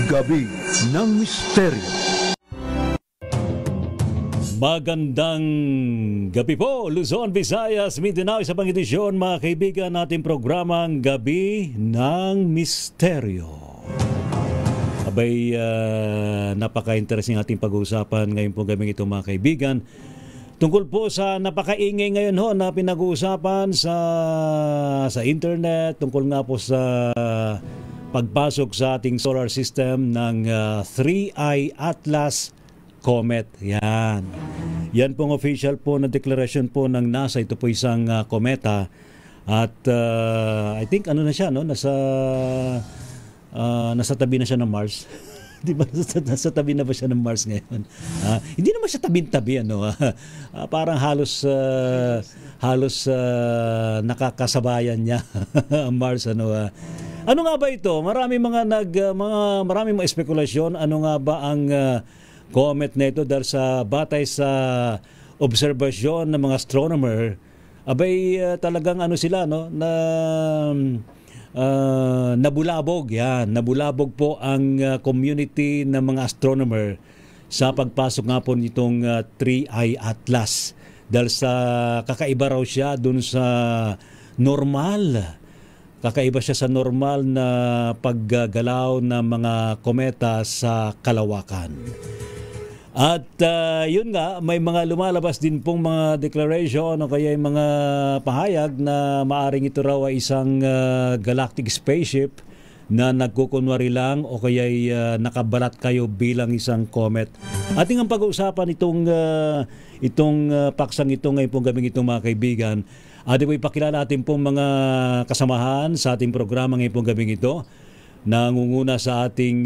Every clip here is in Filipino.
Gabi ng Misteryo. Magandang gabi po, Luzon, Visayas, Mindanao, isa pang edisyon mga kaibigan nating programang Gabi ng Misteryo. Abay, napaka-interesting ating pag-uusapan ngayon po gabing ito mga kaibigan. Tungkol po sa napakaingay ngayon ho na pinag-uusapan sa internet, tungkol nga po sa pagpasok sa ating solar system ng 3I Atlas Comet. Yan pong official po na declaration po ng NASA. Ito po isang kometa at I think ano na siya, no? Nasa tabi na siya ng Mars. Di ba nasa tabi na ba siya ng Mars ngayon? Hindi naman siya tabi-tabi, ano? Parang halos nakakasabayan niya ang Mars, ano? Ano nga ba ito? Maraming mga espekulasyon. Ano nga ba ang comet na ito dahil sa batay sa obserbasyon ng mga astronomer, abay talagang ano sila, no? Nabulabog po ang community ng mga astronomer sa pagpasok nga po nitong 3I Atlas dahil sa kakaiba raw siya dun sa normal. Kakaiba siya sa normal na paggagalaw ng mga kometa sa kalawakan. At yun nga, may mga lumalabas din pong mga declaration o kaya yung mga pahayag na maaring ito raw ay isang galactic spaceship na nagkukunwari lang o kaya nakabalat kayo bilang isang comet. Ating ang pag-uusapan itong paksang ito ngayon pong gabing itong mga kaibigan. At ipakilala natin pong mga kasamahan sa ating programa ngayon pong gabing ito. Nangunguna sa ating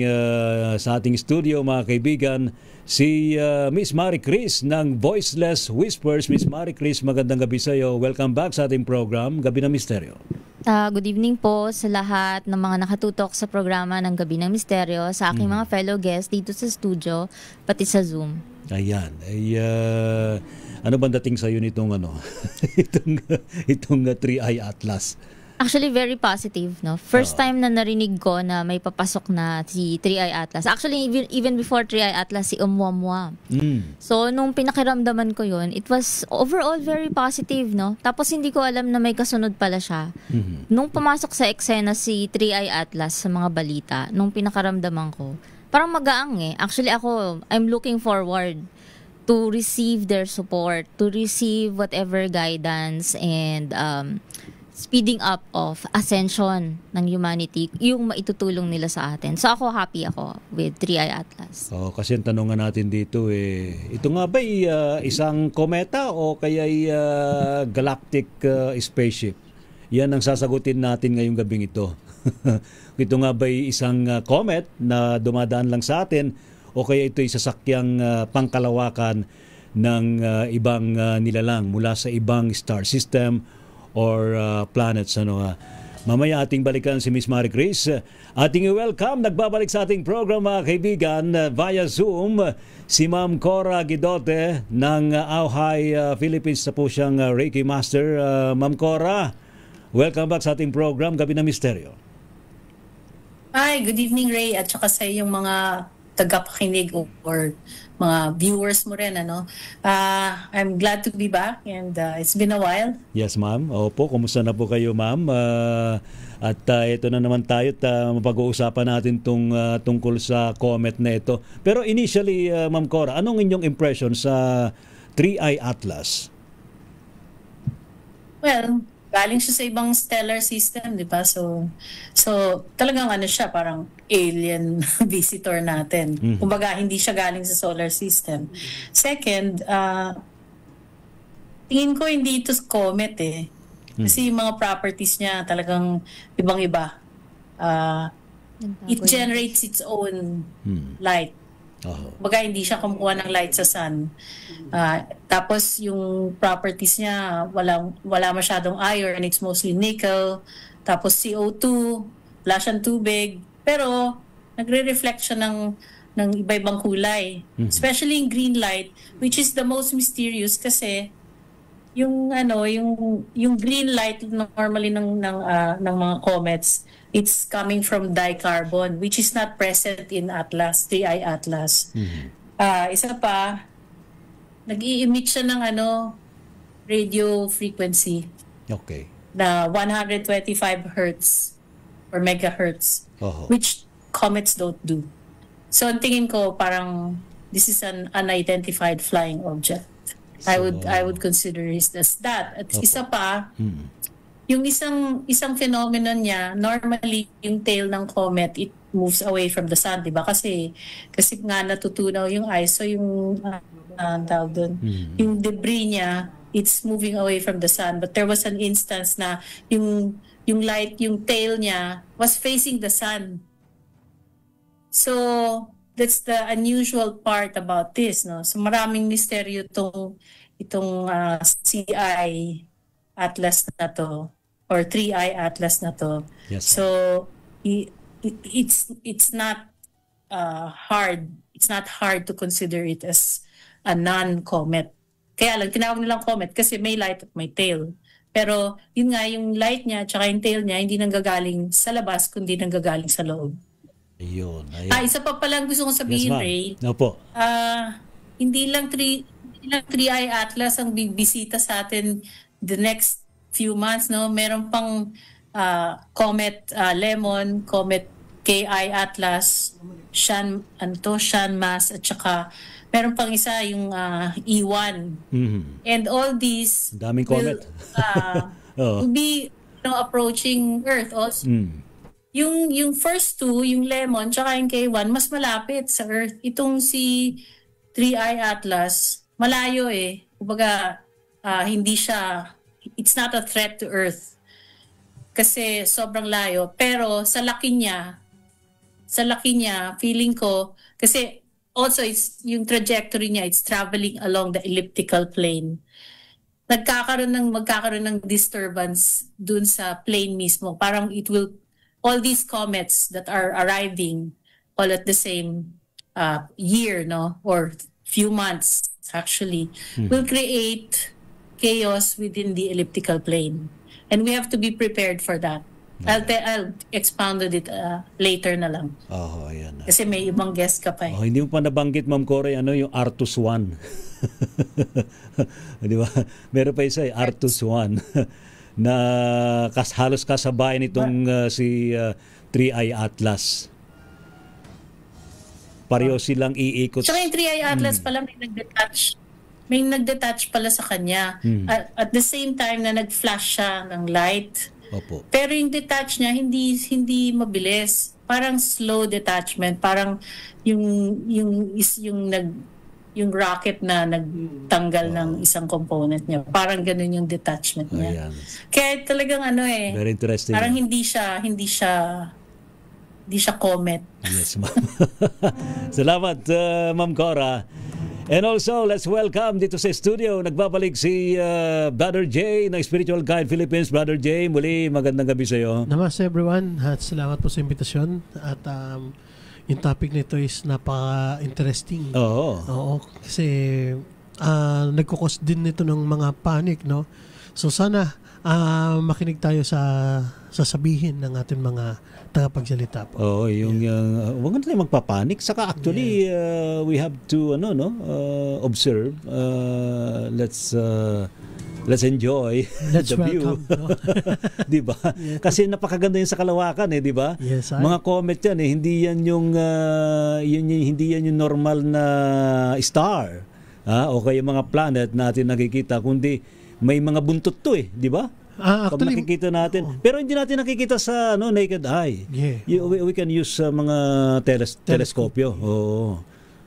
studio mga kaibigan si Miss Marie Chris ng Voiceless Whispers. Miss Marie Chris, magandang gabi sa iyo. Welcome back sa ating program Gabi ng Misteryo. Good evening po sa lahat ng mga nakatutok sa programa ng Gabi ng Misteryo, sa aking mga fellow guests dito sa studio pati sa Zoom. Ayan. Ano bang dating sa iyo nitong itong 3I Atlas? Actually, very positive, no? First time na narinig ko na may papasok na si 3I Atlas. Actually, even before 3I Atlas, si Oumuamua. So, nung pinakiramdaman ko yun, it was overall very positive, no? Tapos, hindi ko alam na may kasunod pala siya. Nung pumasok sa eksena si 3I Atlas sa mga balita, nung pinakaramdaman ko, parang magaang eh. Actually, I'm looking forward to receive their support, to receive whatever guidance and speeding up of ascension ng humanity, yung maitutulong nila sa atin. So happy ako with 3I Atlas. Kasi ang tanongan natin dito ito nga ba isang kometa o kaya galactic spaceship? Yan ang sasagutin natin ngayong gabing ito. Ito nga ba isang comet na dumadaan lang sa atin o kaya ito sasakyang pangkalawakan ng ibang nilalang mula sa ibang star system or planets, Mamaya ating balikan si Miss Marie Chris. Ating i-welcome, nagbabalik sa ating program mga kaibigan via Zoom, si Ma'am Cora Guidote ng Auhay, Philippines. Na po siyang Reiki Master. Ma'am Cora, welcome back sa ating program Gabi ng Misteryo. Hi, good evening Ray at saka sa iyong mga tagapakinig or mga viewers mo rin, I'm glad to be back and it's been a while. Yes, ma'am. Opo, kumusta na po kayo, ma'am? At ito na naman tayo at mapag-uusapan natin tungkol sa comet na ito. Pero initially, Ma'am Cora, anong inyong impression sa 3I Atlas? Well, galing siya sa ibang stellar system, di ba? So talagang siya, parang alien visitor natin. Kumbaga, hindi siya galing sa solar system. Second, tingin ko hindi ito comet Kasi yung mga properties niya talagang ibang-iba. It generates its own light. Baga hindi siya kumukuha ng light sa sun. Tapos yung properties niya wala masyadong iron, it's mostly nickel. Tapos CO2, wala siyang tubig, pero nagre-reflect siya ng iba-ibang kulay. Especially yung green light, which is the most mysterious kasi yung ano, yung green light normally ng mga comets, it's coming from dicarbon, which is not present in Atlas, 3I Atlas. Isa pa, nag-i-emit siya ng ano, radio frequency Okay. na 125 hertz or megahertz, which comets don't do. So ang tingin ko parang this is an unidentified flying object. I would consider it as that. At isa pa, yung isang phenomenon niya, normally yung tail ng comet, it moves away from the sun, 'di ba? Kasi nga natutunaw yung ice, so yung tawag doon, yung debris niya, it's moving away from the sun. But there was an instance na yung light, yung tail niya was facing the sun. So that's the unusual part about this, no? So maraming misteryo itong CI Atlas na to or 3I Atlas na to. Yes. So it's not hard. It's not hard to consider it as a non-comet. Kaya lang tinawag nilang comet kasi may light at may tail. Pero yun nga, yung light niya at yung tail niya hindi nanggagaling sa labas kundi nanggagaling sa loob. Ayun. Isa pa palang gusto kong sabihin, Ray. Opo. Hindi lang 3I Atlas ang bibisita sa atin the next few months, no? Meron pang Comet Lemon, Comet KI Atlas, Shanmas, at saka meron pang isa yung E1. And all these daming comet. will be approaching Earth also. Yung first two, yung Lemon tsaka yung K1, mas malapit sa Earth. Itong si 3I Atlas, malayo eh. Kumbaga, hindi siya, it's not a threat to Earth. Kasi sobrang layo. Pero sa laki niya, feeling ko, kasi also it's, yung trajectory niya, it's traveling along the elliptical plane. Magkakaroon ng disturbance dun sa plane mismo. Parang it will, all these comets that are arriving all at the same year, no, or few months actually, will create chaos within the elliptical plane, and we have to be prepared for that. I'll expound on it later na lang. Ayan. Kasi may ibang guest ka pa eh. Hindi mo pa nabanggit, Ma'am Cory, yung Arctus 1. Di ba? Meron pa isa, Arctus 1. Na halos kasabay nitong si 3I Atlas. Pareho silang iikot. Tsaka yung 3I Atlas pala may nag-detach pala sa kanya. At the same time na nag-flash siya ng light. Opo. Pero yung detach niya hindi mabilis. Parang slow detachment. Parang yung rocket na nagtanggal ng isang component niya. Parang ganun yung detachment niya. Kaya talagang very interesting. Parang hindi siya comet. Yes, ma'am. Salamat, Ma'am Cora. And also, let's welcome dito sa studio. Nagbabalik si Brother J ng Spiritual Guide Philippines. Brother J, muli magandang gabi sa iyo. Namaste everyone at salamat po sa imbitasyon. At yung topic nito is napaka-interesting. Oo, kasi nagkukos din nito ng mga panic, no? So sana makinig tayo sa sasabihin ng ating mga tagapagsalita po. Huwag na tayo magpapanik. Saka actually, we have to observe. Let's enjoy the view. No? Di ba? Yeah. Kasi napakaganda yun sa kalawakan di ba? Yes, mga comet yan hindi yan yung normal na star. O kaya mga planet natin nakikita, kundi may mga buntot to di ba? Pag nakikita natin. Pero hindi natin nakikita sa naked eye. Yeah. We can use mga teleskopyo. Oo.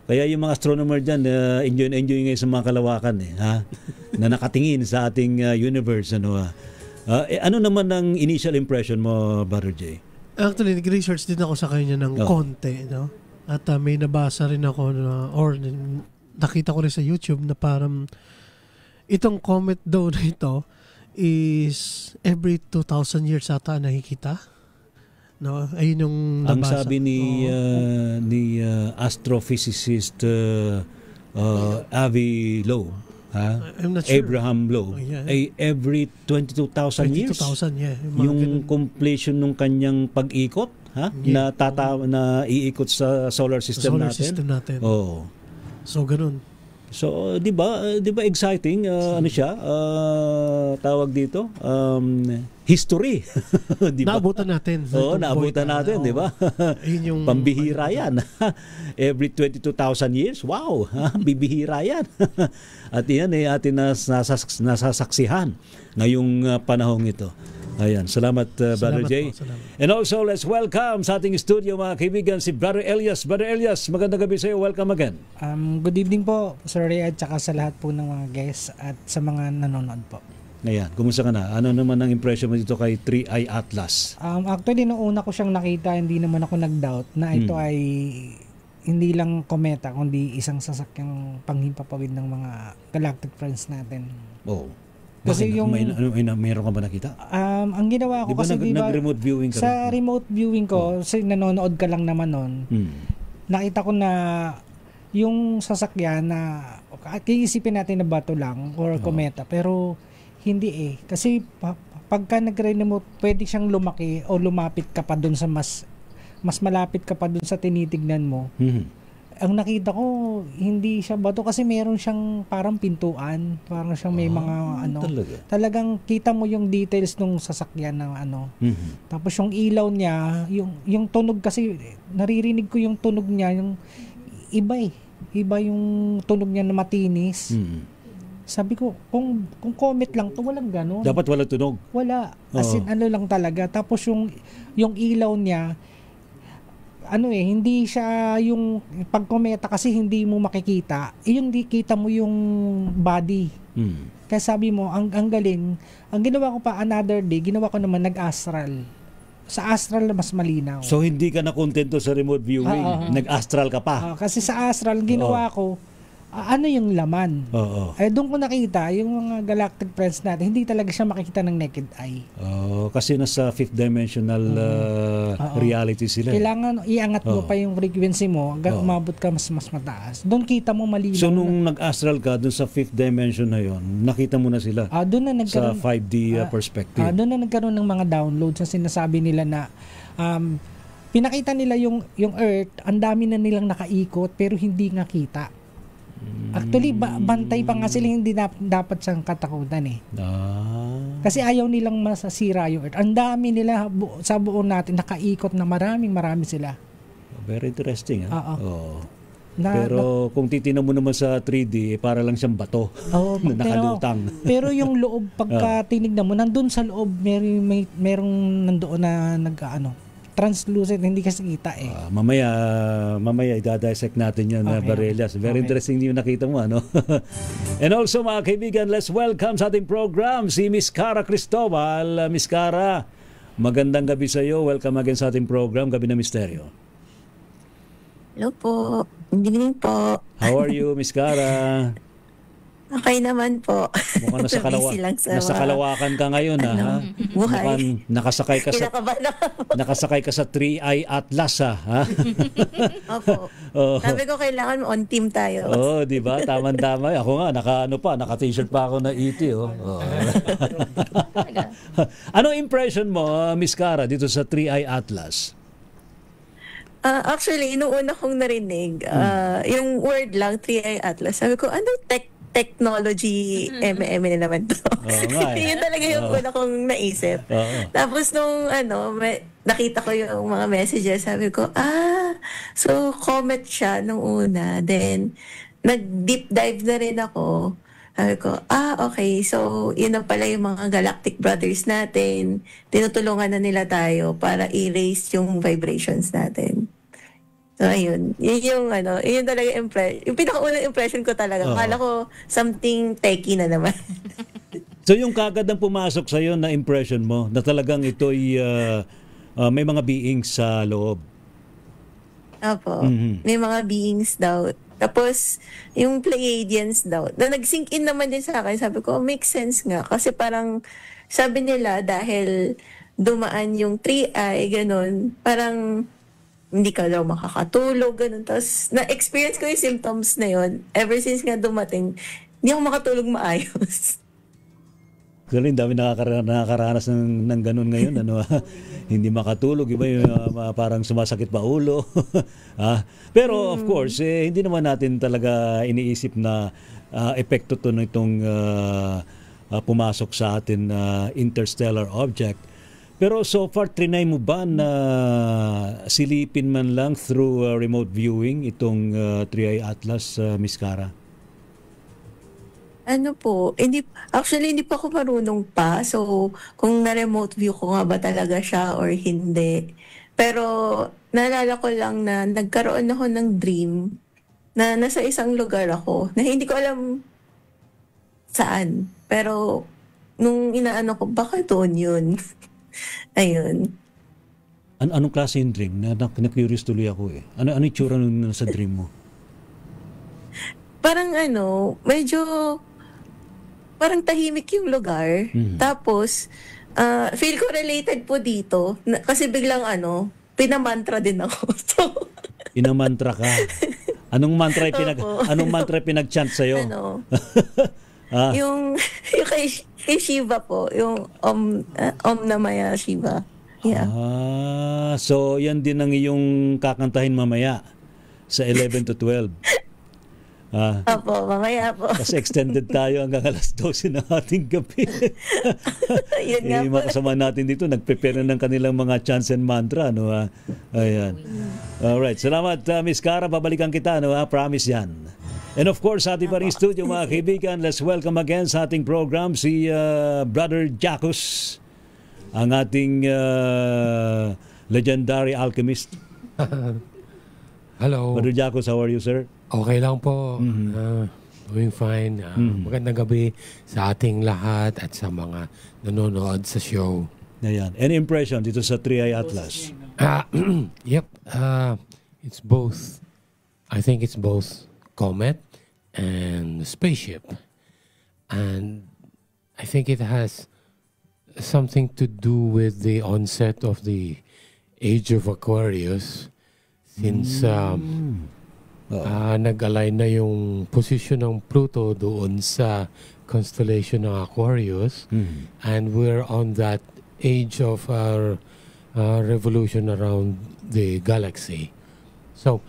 Kaya yung mga astronomer dyan, enjoy ngayon sa mga kalawakan na nakatingin sa ating universe. Ano naman ang initial impression mo, Brother J? Actually, nag-research din ako sa kanya ng konti. No? At may nabasa rin ako or nakita ko rin sa YouTube na parang itong comet daw na ito is every 2,000 years ata nakikita. No, ayun yung nabasa. Ang sabi ni astrophysicist Avi Loeb, I'm not sure. Abraham Loeb, ay every 22,000 years. 22,000, yeah. Yung completion ng kanyang pag-ikot, na iikot sa solar system natin. Oh. So ganun. So, 'di ba exciting ano siya? Tawag dito, history. 'Di ba? Naabutan natin. Naabutan natin, 'di ba? Yung pambihira 'yan. Every 22,000 years. Wow, bibihira 'yan. At 'yan ay atin nasasaksihan ngayong panahong ito. Ayan, salamat Brother Jay. And also, let's welcome sa ating studio mga kaibigan si Brother Elias. Brother Elias, magandang gabi sa iyo. Welcome again. Good evening po, Sir Ray, at saka sa lahat po ng mga guests at sa mga nanonood po. Ayan, kumusta ka na? Ano naman ang impression mo dito kay 3i Atlas? Actually, noong una ko siyang nakita, hindi naman ako nag-doubt na ito ay hindi lang kometa, kundi isang sasakyang panghimpapawid ng mga galactic friends natin. Oh. Kasi yung mayroon ka ba nakita? Ang ginawa ko kasi nag-remote viewing ka sa remote viewing ko, kasi nanonood ka lang naman noon. Nakita ko na yung sasakyan na kiisipin natin na bato lang or kometa, pero hindi kasi pagka nag-remote pwede siyang lumaki o lumapit ka pa doon sa mas malapit ka pa doon sa tinitignan mo. Ang nakita ko, hindi siya bato kasi meron siyang parang pintuan, parang siyang may mga talagang kita mo yung details nung sasakyan ng Tapos yung ilaw niya, yung tunog kasi naririnig ko yung tunog niya, yung iba yung tunog niya na matinis. Sabi ko, kung comet lang to, walang gano'n. Dapat walang tunog. Wala. As in, lang talaga. Tapos yung ilaw niya, hindi siya yung pagkometa kasi hindi mo makikita. Hindi kita mo yung body. Kaya sabi mo, ang galing. Ang ginawa ko pa another day, ginawa ko naman nag-astral. Sa astral na mas malinaw. So hindi ka na kontento sa remote viewing? Nag-astral ka pa? Kasi sa astral, ginawa ko, yung laman. Doon ko nakita, yung mga galactic friends natin, hindi talaga siya makikita ng naked eye. Kasi nasa fifth dimensional reality sila. Kailangan iangat mo pa yung frequency mo hanggang umabot ka mas mataas. Doon kita mo malinaw. So nung nag-astral ka doon sa fifth dimension na yon, nakita mo na sila doon na nagkaroon, sa 5D perspective. Doon na nagkaroon ng mga downloads na sinasabi nila na pinakita nila yung Earth, ang dami na nilang nakaikot pero hindi nga kita. Actually, bantay pa nga sila, hindi dapat siyang katakutan Kasi ayaw nilang masasira yung Earth. Ang dami nila sa buo natin, nakaikot na marami sila. Very interesting. Pero kung titignan mo naman sa 3D, para lang siyang bato na nakalutang. Pero yung loob, pagka tinignan mo, nandun sa loob, merong nandoon na translucent, hindi kasi kita mamaya idadissect natin yan na Barelias. Very interesting yung nakita mo, And also mga kaibigan, let's welcome sa ating program si Miss Cara Cristobal. Miss Cara, magandang gabi sa iyo. Welcome again sa ating program, Gabi na Misteryo. Hello po. Good evening po. How are you, Miss Cara? Okay naman po. Mukhang nasa Kalawakan ka ngayon, ha? Buhay. Mukhang nakasakay ka sa 3i Atlas, ha? Opo. Sabi ko kailangan on team tayo. Di ba? Tama-tama. Ako nga, naka-t-shirt pa ako na ET, Ano impression mo, Miss Cara, dito sa 3i Atlas? Actually, noong una kong narinig, yung word lang, 3i Atlas, sabi ko, ano technology na naman to? Yun talaga yung una kong naisip. Tapos nung nakita ko yung mga messages, sabi ko, so comet siya nung una. Then, nag-deep dive na rin ako. Sabi ko, okay. So, yun na pala yung mga galactic brothers natin. Tinutulungan na nila tayo para erase yung vibrations natin. So, ayun. Yun talaga yung pinakaunang impression ko talaga. Kala ko something techy na naman. So, yung kagad ang pumasok sa'yo na impression mo, na talagang ito'y may mga beings sa loob. Opo. May mga beings daw. Tapos, yung Pleiadians daw, na nag-sink in naman din sa akin, sabi ko, makes sense nga. Kasi parang, sabi nila, dahil dumaan yung 3i, ganun, parang, hindi ka daw makakatulog, ganun. Tapos, na-experience ko yung symptoms na yun. Ever since nga dumating, hindi ako makatulog maayos. Galing, dami nakakaranas ng ganun ngayon. Hindi makatulog, iba yung parang sumasakit pa ulo. Pero of course, hindi naman natin talaga iniisip na epekto to nitong pumasok sa atin na interstellar object. Pero so far, trinay mo ba na silipin man lang through remote viewing itong 3i Atlas, Miss Cara? Ano po, actually hindi pa ako marunong pa. So, kung na-remote view ko nga ba talaga siya or hindi. Pero, naalala ko lang na nagkaroon ako ng dream na nasa isang lugar ako na hindi ko alam saan. Pero, nung inaano ko, baka doon yun. Ayun. Anong klase yung dream? Na-curious tuloy ako eh. Ano yung tsura nung sa dream mo? Parang medyo parang tahimik yung lugar. Tapos, feel ko related po dito. Kasi biglang pinamantra din ako. So, Pinamantra ka? Anong mantra pinag-chant sa'yo? yung kay Shiva po. Yung Om Namaya Shiva. Yeah. So yan din ang iyong kakantahin mamaya sa 11 to 12. Opo, mamaya po. Kasi extended tayo hanggang alas 12 ng ating gabi. Yun nga po. Makasama natin dito, nagprepare ng kanilang mga chants and mantra. Ayan. Alright, salamat Miss Cara, babalikan kita. Promise yan. And of course, sa ating pa rin studio mga kaibigan, let's welcome again sa ating program si Brother Jacus, ang ating legendary alchemist. Hello. Brother Jacus, how are you, sir? Okay lang po. Doing fine. Magandang gabi sa ating lahat at sa mga nanonood sa show. Ayan. Any impression dito sa 3i Atlas? Yep. It's both. I think it's both comet and spaceship. And I think it has something to do with the onset of the age of Aquarius. Since nag-align na yung position ng Pluto doon sa constellation ng Aquarius, and we're on that age of our revolution around the galaxy. So,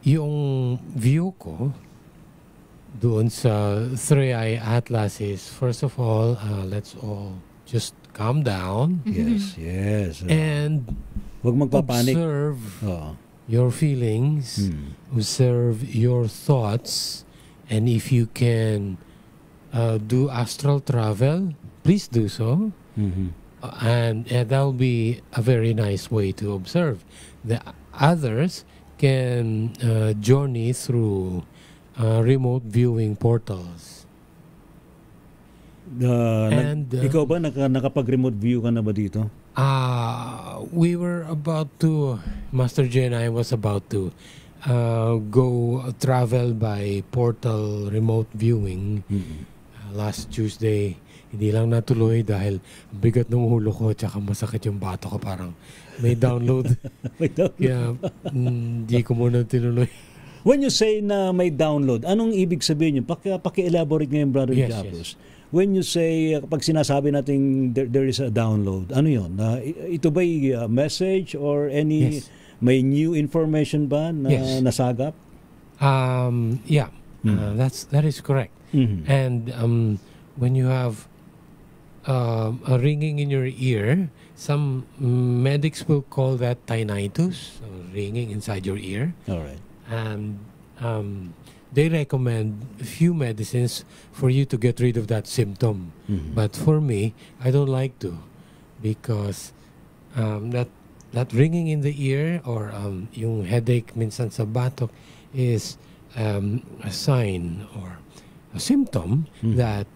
yung view ko doon sa 3i Atlas is, first of all, let's all just calm down. Yes. And huwag magpapanik. Observe your feelings, observe your thoughts, and if you can do astral travel, please do so. And that'll be a very nice way to observe. The others can journey through remote viewing portals. Ikaw ba nakapag-remote view ka na ba dito? We were about to, Master J and I was about to go travel by portal remote viewing last Tuesday. Hindi lang natuloy dahil bigat ng ulo ko tsaka masakit yung bato ko, parang may download. Kaya hindi ko muna tinuloy. When you say na may download, anong ibig sabihin yun? Paki-elaborate ngayon, Brother Jacus. When you say, pag sinasabi natin there is a download, ano yun? Ito ba'y message or any, may new information ba na nasagap? Yeah, that is correct. And when you have a ringing in your ear, some medics will call that tinnitus, so ringing inside your ear. All right. And they recommend a few medicines for you to get rid of that symptom. But for me, I don't like to, because that ringing in the ear or yung headache minsan sa batok is a sign or a symptom that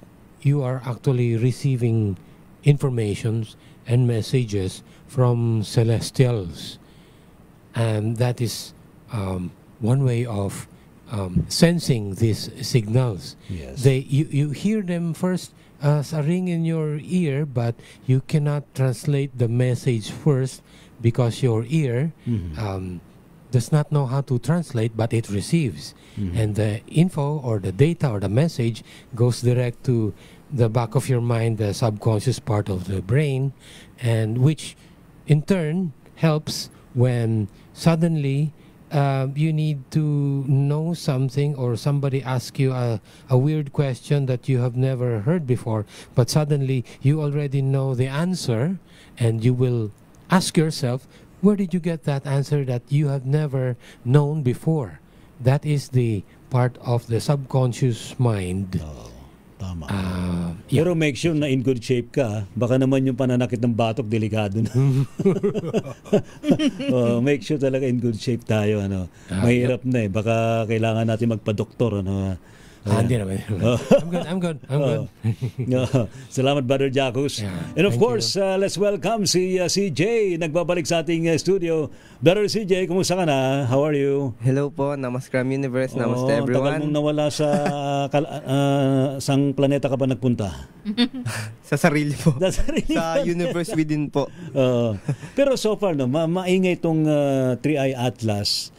you are actually receiving informations and messages from celestials. And that is one way of sensing these signals. Yes. You hear them first as a ring in your ear, but you cannot translate the message first because your ear does not know how to translate, but it receives. And the info or the data or the message goes direct to the back of your mind, the subconscious part of the brain, and which in turn helps when suddenly you need to know something, or somebody asks you a weird question that you have never heard before, but suddenly you already know the answer, and you will ask yourself, where did you get that answer that you have never known before? That is the part of the subconscious mind. Tama. Pero make sure na in good shape ka. Baka naman yung pananakit ng batok, delikado na. Make sure talaga in good shape tayo. Mahirap na eh. Baka kailangan natin magpa-doktor. Hindi naman. I'm good. Salamat, Brother Jacos. And of course, let's welcome si CJ. Nagbabalik sa ating studio. Brother CJ, kumusta ka na? How are you? Hello po, Namaskram Universe, Namaste everyone. Tagal mong nawala sa sang planeta ka ba nagpunta? Sa sarili po. Sa universe within po. Pero so far, maingay itong 3i Atlas.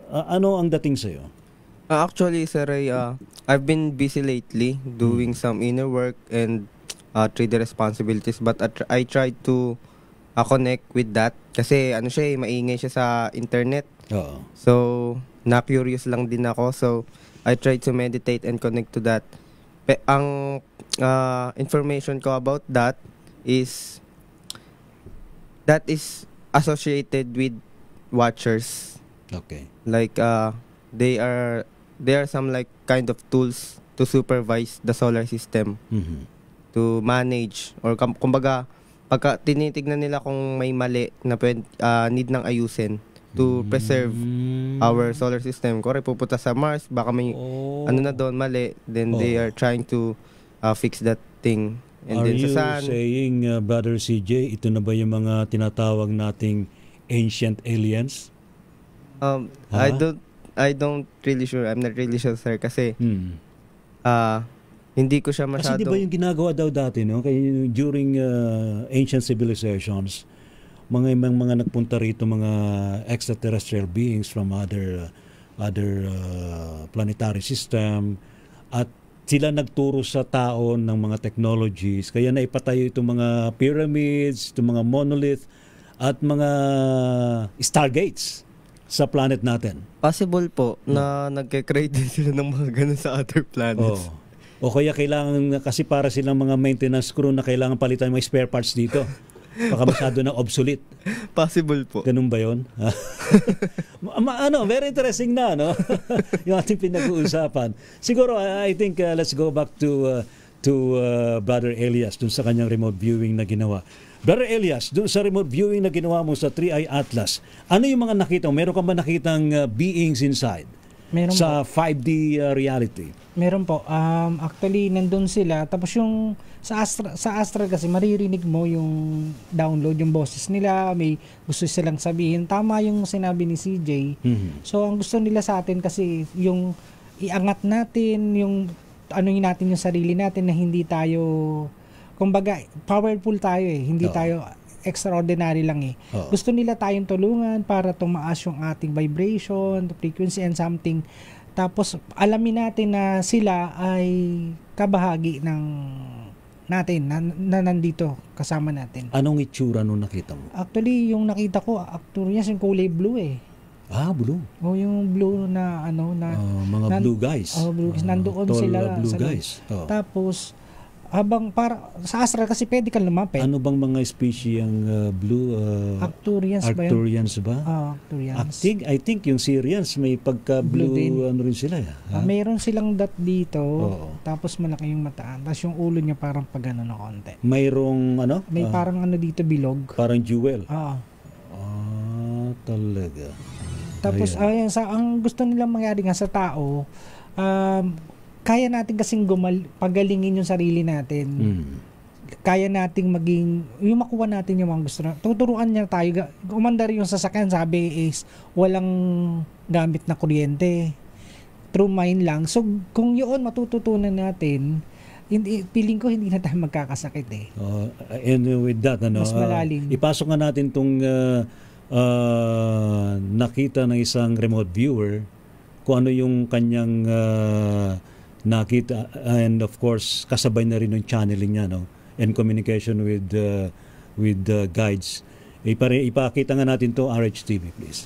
Ano ang dating sa'yo? Actually, Sir Ray, I've been busy lately doing some inner work and 3D responsibilities, but I tried to connect with that kasi maingay siya sa internet. So, na-curious lang din ako. So, I tried to meditate and connect to that. Ang information ko about that is associated with watchers. Okay. Like, they are some like kind of tools to supervise the solar system, to manage, or kumbaga pagka tinitignan nila kung may mali na need nang ayusin to preserve our solar system. Kung pupunta sa Mars, baka may na doon mali, then they are trying to fix that thing. And are then you sa sun, saying, Brother CJ, ito na ba yung mga tinatawag nating ancient aliens? I don't really sure. I'm not really sure, sir, kasi hindi ko siya masyado. Kasi di ba yung ginagawa daw dati, no? During ancient civilizations, mga nagpunta rito, mga extraterrestrial beings from other planetary system, at sila nagturo sa tao ng mga technologies. Kaya naipatayo itong mga pyramids, itong mga monolith, at mga stargates sa planet natin. Possible po na nagke-create din sila ng mga ganun sa other planets. O kaya kailangan, kasi para silang mga maintenance crew na kailangan palitan mga spare parts dito. Baka masyado na obsolete. Possible po. Ganun ba yun? Very interesting na, no? Yung ating pinag-uusapan. Siguro, I think let's go back to Brother Elias dun sa kanyang remote viewing na ginawa. Brother Elias, dun sa remote viewing na ginawa mo sa 3i Atlas, ano yung mga nakita mo? Meron ka ba nakitang beings inside? Meron sa po. 5D reality? Meron po. Actually, nandun sila. Tapos yung sa Astral kasi maririnig mo yung download, yung boses nila. May gusto silang sabihin. Tama yung sinabi ni CJ. So, ang gusto nila sa atin kasi yung iangat natin, yung anuhin natin yung sarili natin na hindi tayo, kumbaga, powerful tayo eh. Hindi tayo extraordinary lang eh. Gusto nila tayong tulungan para tumaas yung ating vibration, frequency and something. Tapos alamin natin na sila ay kabahagi ng natin na nandito kasama natin. Anong itsura nung nakita mo? Actually, yung nakita ko, actually yung kulay blue eh. Blue. Yung blue na mga blue guys. Blue guys. Nandoon tall, sila. Blue guys. Tapos habang para sa Astral kasi pwede kang lumapit. Ano bang mga species ang blue? Arcturians ba yun? Arcturians ba? Arcturians. I think yung Syrians may pagka-blue ano rin sila. Mayroon silang dot dito, tapos malaki yung mataan. Tapos yung ulo niya parang pagano na konti. Mayroong ano? May parang ano dito, bilog. Parang jewel. Talaga. Tapos ang gusto nilang mangyari nga sa tao, kaya natin kasing pagalingin yung sarili natin. Kaya nating maging, yung makuha natin yung mga gusto na. Tuturuan niya tayo. Umandar yung sasakyan, sabi is, walang gamit na kuryente. Through mind lang. So, kung yun matututunan natin, feeling ko hindi na tayo magkakasakit eh. And with that, mas malalim. Ipasok nga natin tong nakita ng isang remote viewer kung ano yung kanyang nakita, and of course kasabay na rin yung channeling niya, no, and communication with guides. Ipakita nga natin to, RHTV, please.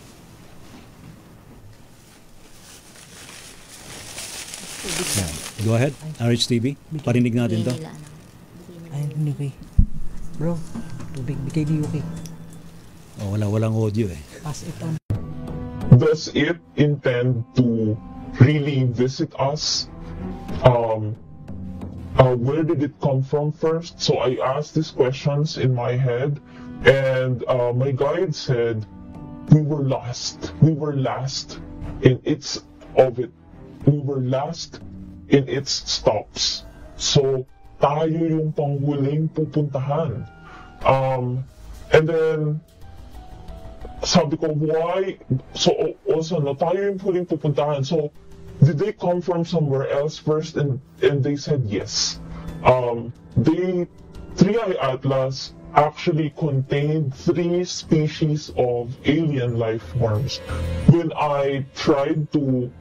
Go ahead, RHTV. Parinig natin to. Ay, okay. Bro, tubig. Bigay ni Yuki. Oh, walang audio eh. Pass it on. Does it intend to really visit us? Where did it come from first? So I asked these questions in my head, and my guide said, we were last in its orbit. We were last in its stops. So, tayo yung panghuling pupuntahan. And then, sabi ko, why? So, also, no, tayo yung huling pupuntahan. So, did they come from somewhere else first? And they said yes. The 3i Atlas actually contained 3 species of alien life forms. When I tried to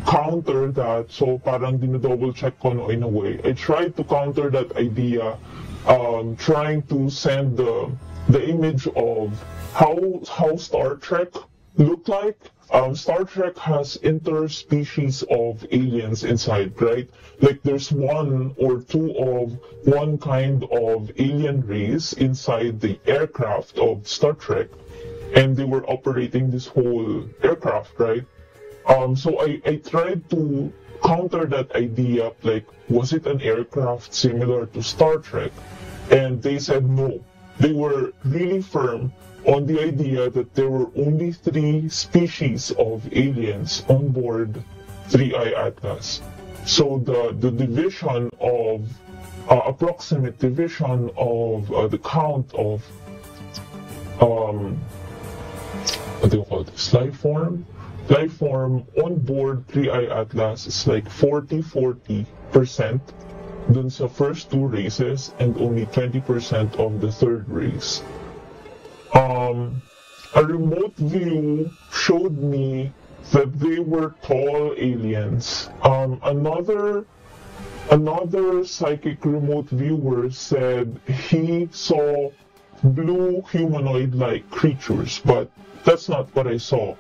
counter that, so parang dinodouble check ko no, in a way, I tried to counter that idea, trying to send the image of how Star Trek looked like. Star Trek has interspecies of aliens inside, right? Like there's 1 or 2 of one kind of alien race inside the aircraft of Star Trek, and they were operating this whole aircraft, right? So I tried to counter that idea, like, was it an aircraft similar to Star Trek? And they said no. They were really firm on the idea that there were only 3 species of aliens on board 3i Atlas. So the division of, approximate division of the count of, what do you call this, life form on board 3i Atlas is like 40% dun sa first 2 races and only 20% of the third race. A remote view showed me that they were tall aliens. Another psychic remote viewer said he saw blue humanoid-like creatures, but that's not what I saw.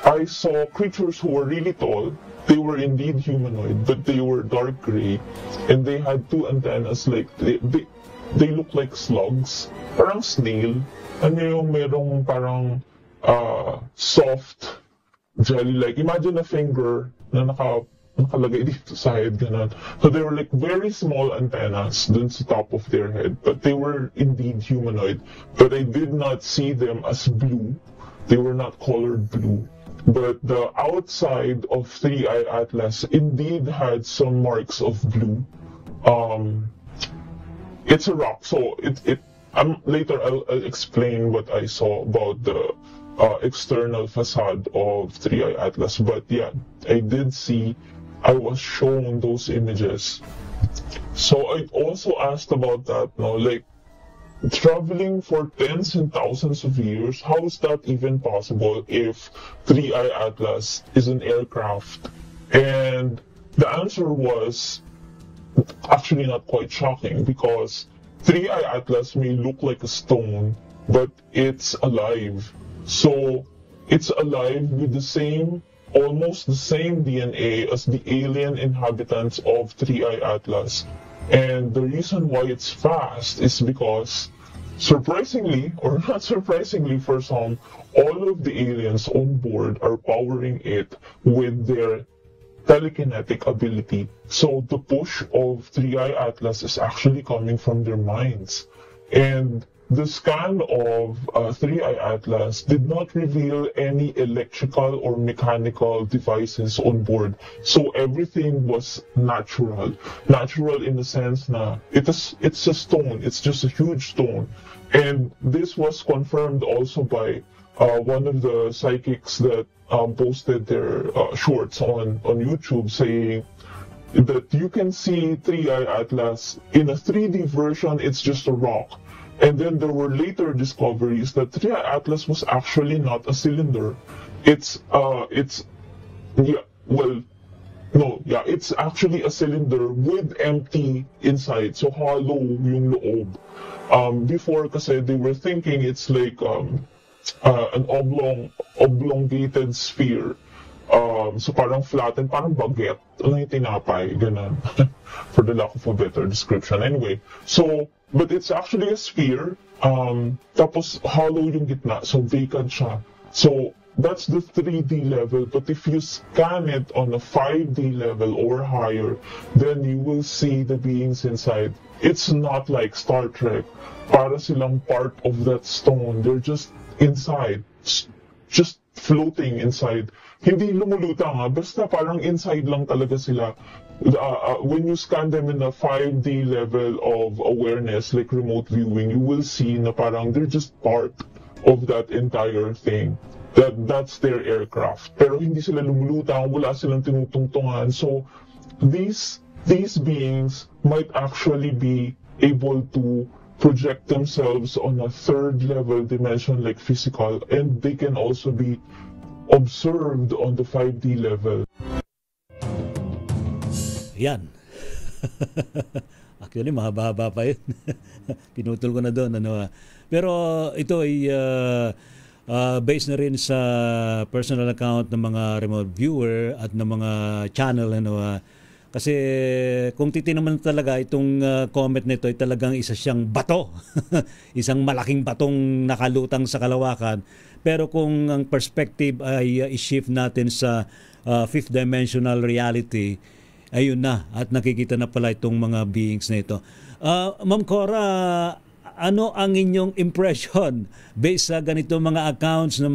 I saw creatures who were really tall. They were indeed humanoid, but they were dark gray, and they had 2 antennas. Like they look like slugs, parang snail. Ano yung merong parang soft jelly-like. Imagine a finger na nakalagay dito sa head, ganun. So they were like very small antennas dun sa top of their head, but they were indeed humanoid. But I did not see them as blue. They were not colored blue. But the outside of 3i Atlas indeed had some marks of blue. It's a rock, so later I'll explain what I saw about the external facade of 3i Atlas. But yeah, I was shown those images. So I also asked about that, no, like, traveling for tens and thousands of years, how is that even possible if 3i Atlas is an aircraft? And the answer was actually not quite shocking, because 3i Atlas may look like a stone, but it's alive. So it's alive with almost the same DNA as the alien inhabitants of 3i Atlas. And the reason why it's fast is because, surprisingly, or not surprisingly for some, all of the aliens on board are powering it with their telekinetic ability. So the push of 3i Atlas is actually coming from their minds. And the scan of 3i Atlas did not reveal any electrical or mechanical devices on board. So everything was natural. Natural in the sense that it's a stone. It's just a huge stone. And this was confirmed also by one of the psychics that posted their shorts on YouTube, saying that you can see 3i Atlas in a 3D version. It's just a rock. And then there were later discoveries that 3I Atlas was actually not a cylinder. It's actually a cylinder with empty inside, so hollow yung loob. Before kasi they were thinking it's like an oblongated sphere. So parang flattened, parang baguette, yung tinapay, ganun, for the lack of a better description. Anyway, so, but it's actually a sphere, tapos hollow yung gitna, so vacant siya. So, that's the 3D level, but if you scan it on a 5D level or higher, then you will see the beings inside. It's not like Star Trek, para silang part of that stone, they're just inside, just floating inside. Hindi lumulutang basta parang inside lang talaga sila. When you scan them in a 5D level of awareness, like remote viewing, you will see na parang they're just part of that entire thing. That's their aircraft. Pero hindi sila lumulutang, wala silang tinutungtungan. So these beings might actually be able to project themselves on a third level dimension like physical, and they can also be observed on the 5D level. Yan. Actually, mahaba-haba pa yun. Pinutol ko na doon. Pero ito ay based na rin sa personal account ng mga remote viewer at ng mga channel. Kasi kung titinaman talaga itong comment nito ay talagang isa siyang bato. Isang malaking batong nakalutang sa kalawakan. Pero kung ang perspective ay i-shift natin sa fifth dimensional reality, ayun na, at nakikita na pala itong mga beings na ito. Ma'am Cora, ano ang inyong impression based sa ganito mga accounts ng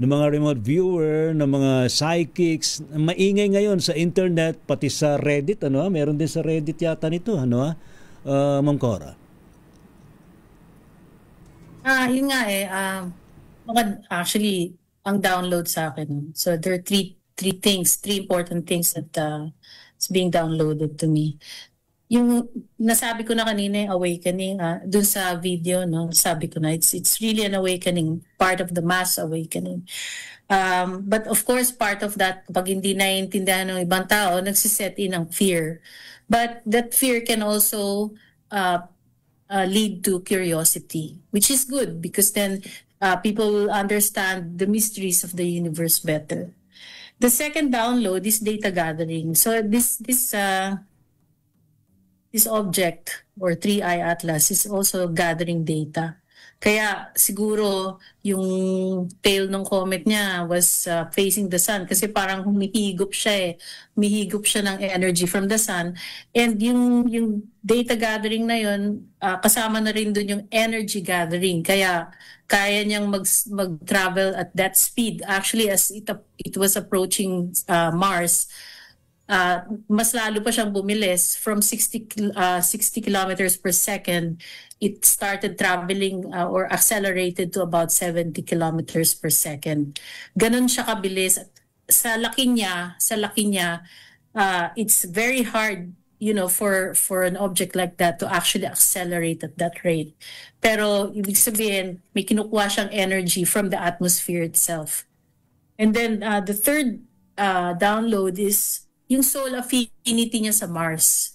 mga remote viewer, ng mga psychics, maingay ngayon sa internet, pati sa Reddit, meron din sa Reddit yata nito, Ma'am Cora? Yun nga actually, ang download sa akin. So there are three important things that is being downloaded to me. Yung nasabi ko na kanina, yung awakening, dun sa video, sabi ko na, it's really an awakening, part of the mass awakening. But of course, part of that, pag hindi naiintindihan ng ibang tao, nagsiset in ang fear. But that fear can also lead to curiosity, which is good because then people will understand the mysteries of the universe better. The second download is data gathering. So this object or 3I Atlas is also gathering data. Kaya siguro yung tail ng comet niya was facing the sun kasi parang humihigop siya humihigop siya ng energy from the sun, and yung data gathering na yun kasama na rin dun yung energy gathering, kaya kaya niyang mag-travel at that speed. Actually, as it was approaching Mars, mas lalo pa siyang bumilis from 60 kilometers per second. It started traveling or accelerated to about 70 kilometers per second. Ganun siya kabilis. Sa laki niya, it's very hard, for an object like that to actually accelerate at that rate. Pero ibig sabihin, may kinukuha siyang energy from the atmosphere itself. And then the third download is yung soul affinity niya sa Mars.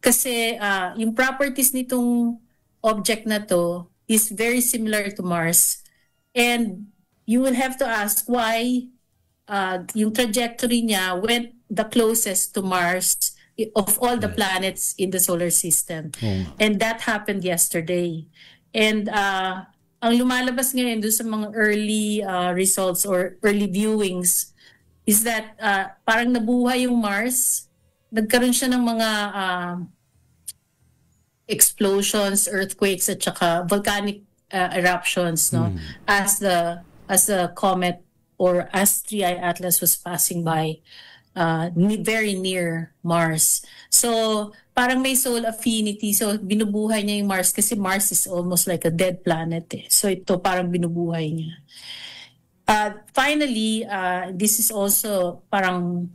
Kasi yung properties nitong object na to is very similar to Mars. And you will have to ask why yung trajectory niya went the closest to Mars of all the planets in the solar system. And that happened yesterday. And ang lumalabas ngayon doon sa mga early results or early viewings is that parang nabuhay yung Mars. Nagkaroon siya ng mga explosions, earthquakes, at saka volcanic eruptions, as the comet or as 3I Atlas was passing by very near Mars. So parang may soul affinity, so binubuhay niya yung Mars kasi Mars is almost like a dead planet. So ito parang binubuhay niya. Finally, this is also parang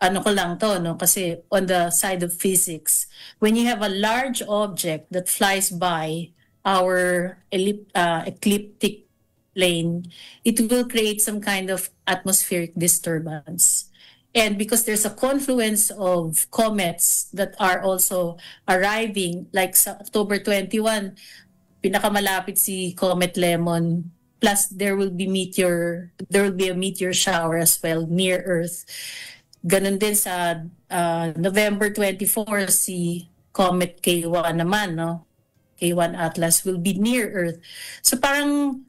kasi on the side of physics, when you have a large object that flies by our ecliptic plane, it will create some kind of atmospheric disturbance. And because there's a confluence of comets that are also arriving, like sa October 21, pinakamalapit si Comet Lemon, plus there will be a meteor shower as well near Earth. Ganun din sa November 24, si Comet K1 naman, no? K1 Atlas will be near Earth. So parang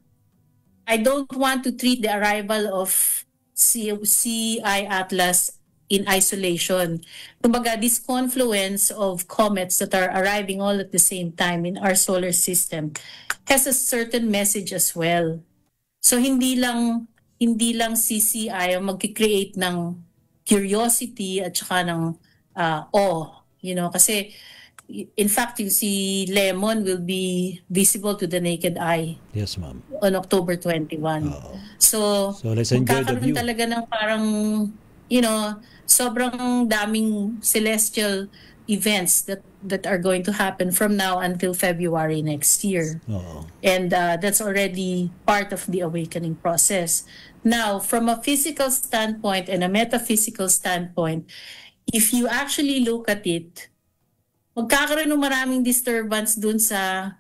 I don't want to treat the arrival of CI Atlas in isolation. Kumbaga, this confluence of comets that are arriving all at the same time in our solar system has a certain message as well. So hindi lang CCI ang mag-create ng curiosity at saka ng awe, kasi in fact, yung si Lemon will be visible to the naked eye. Yes, ma'am. On October 21. So let's enjoy the view. Talaga ng parang, sobrang daming celestial events that are going to happen from now until February next year. And that's already part of the awakening process. Now, from a physical standpoint and a metaphysical standpoint, if you actually look at it, magkakaroon ng maraming disturbance dun sa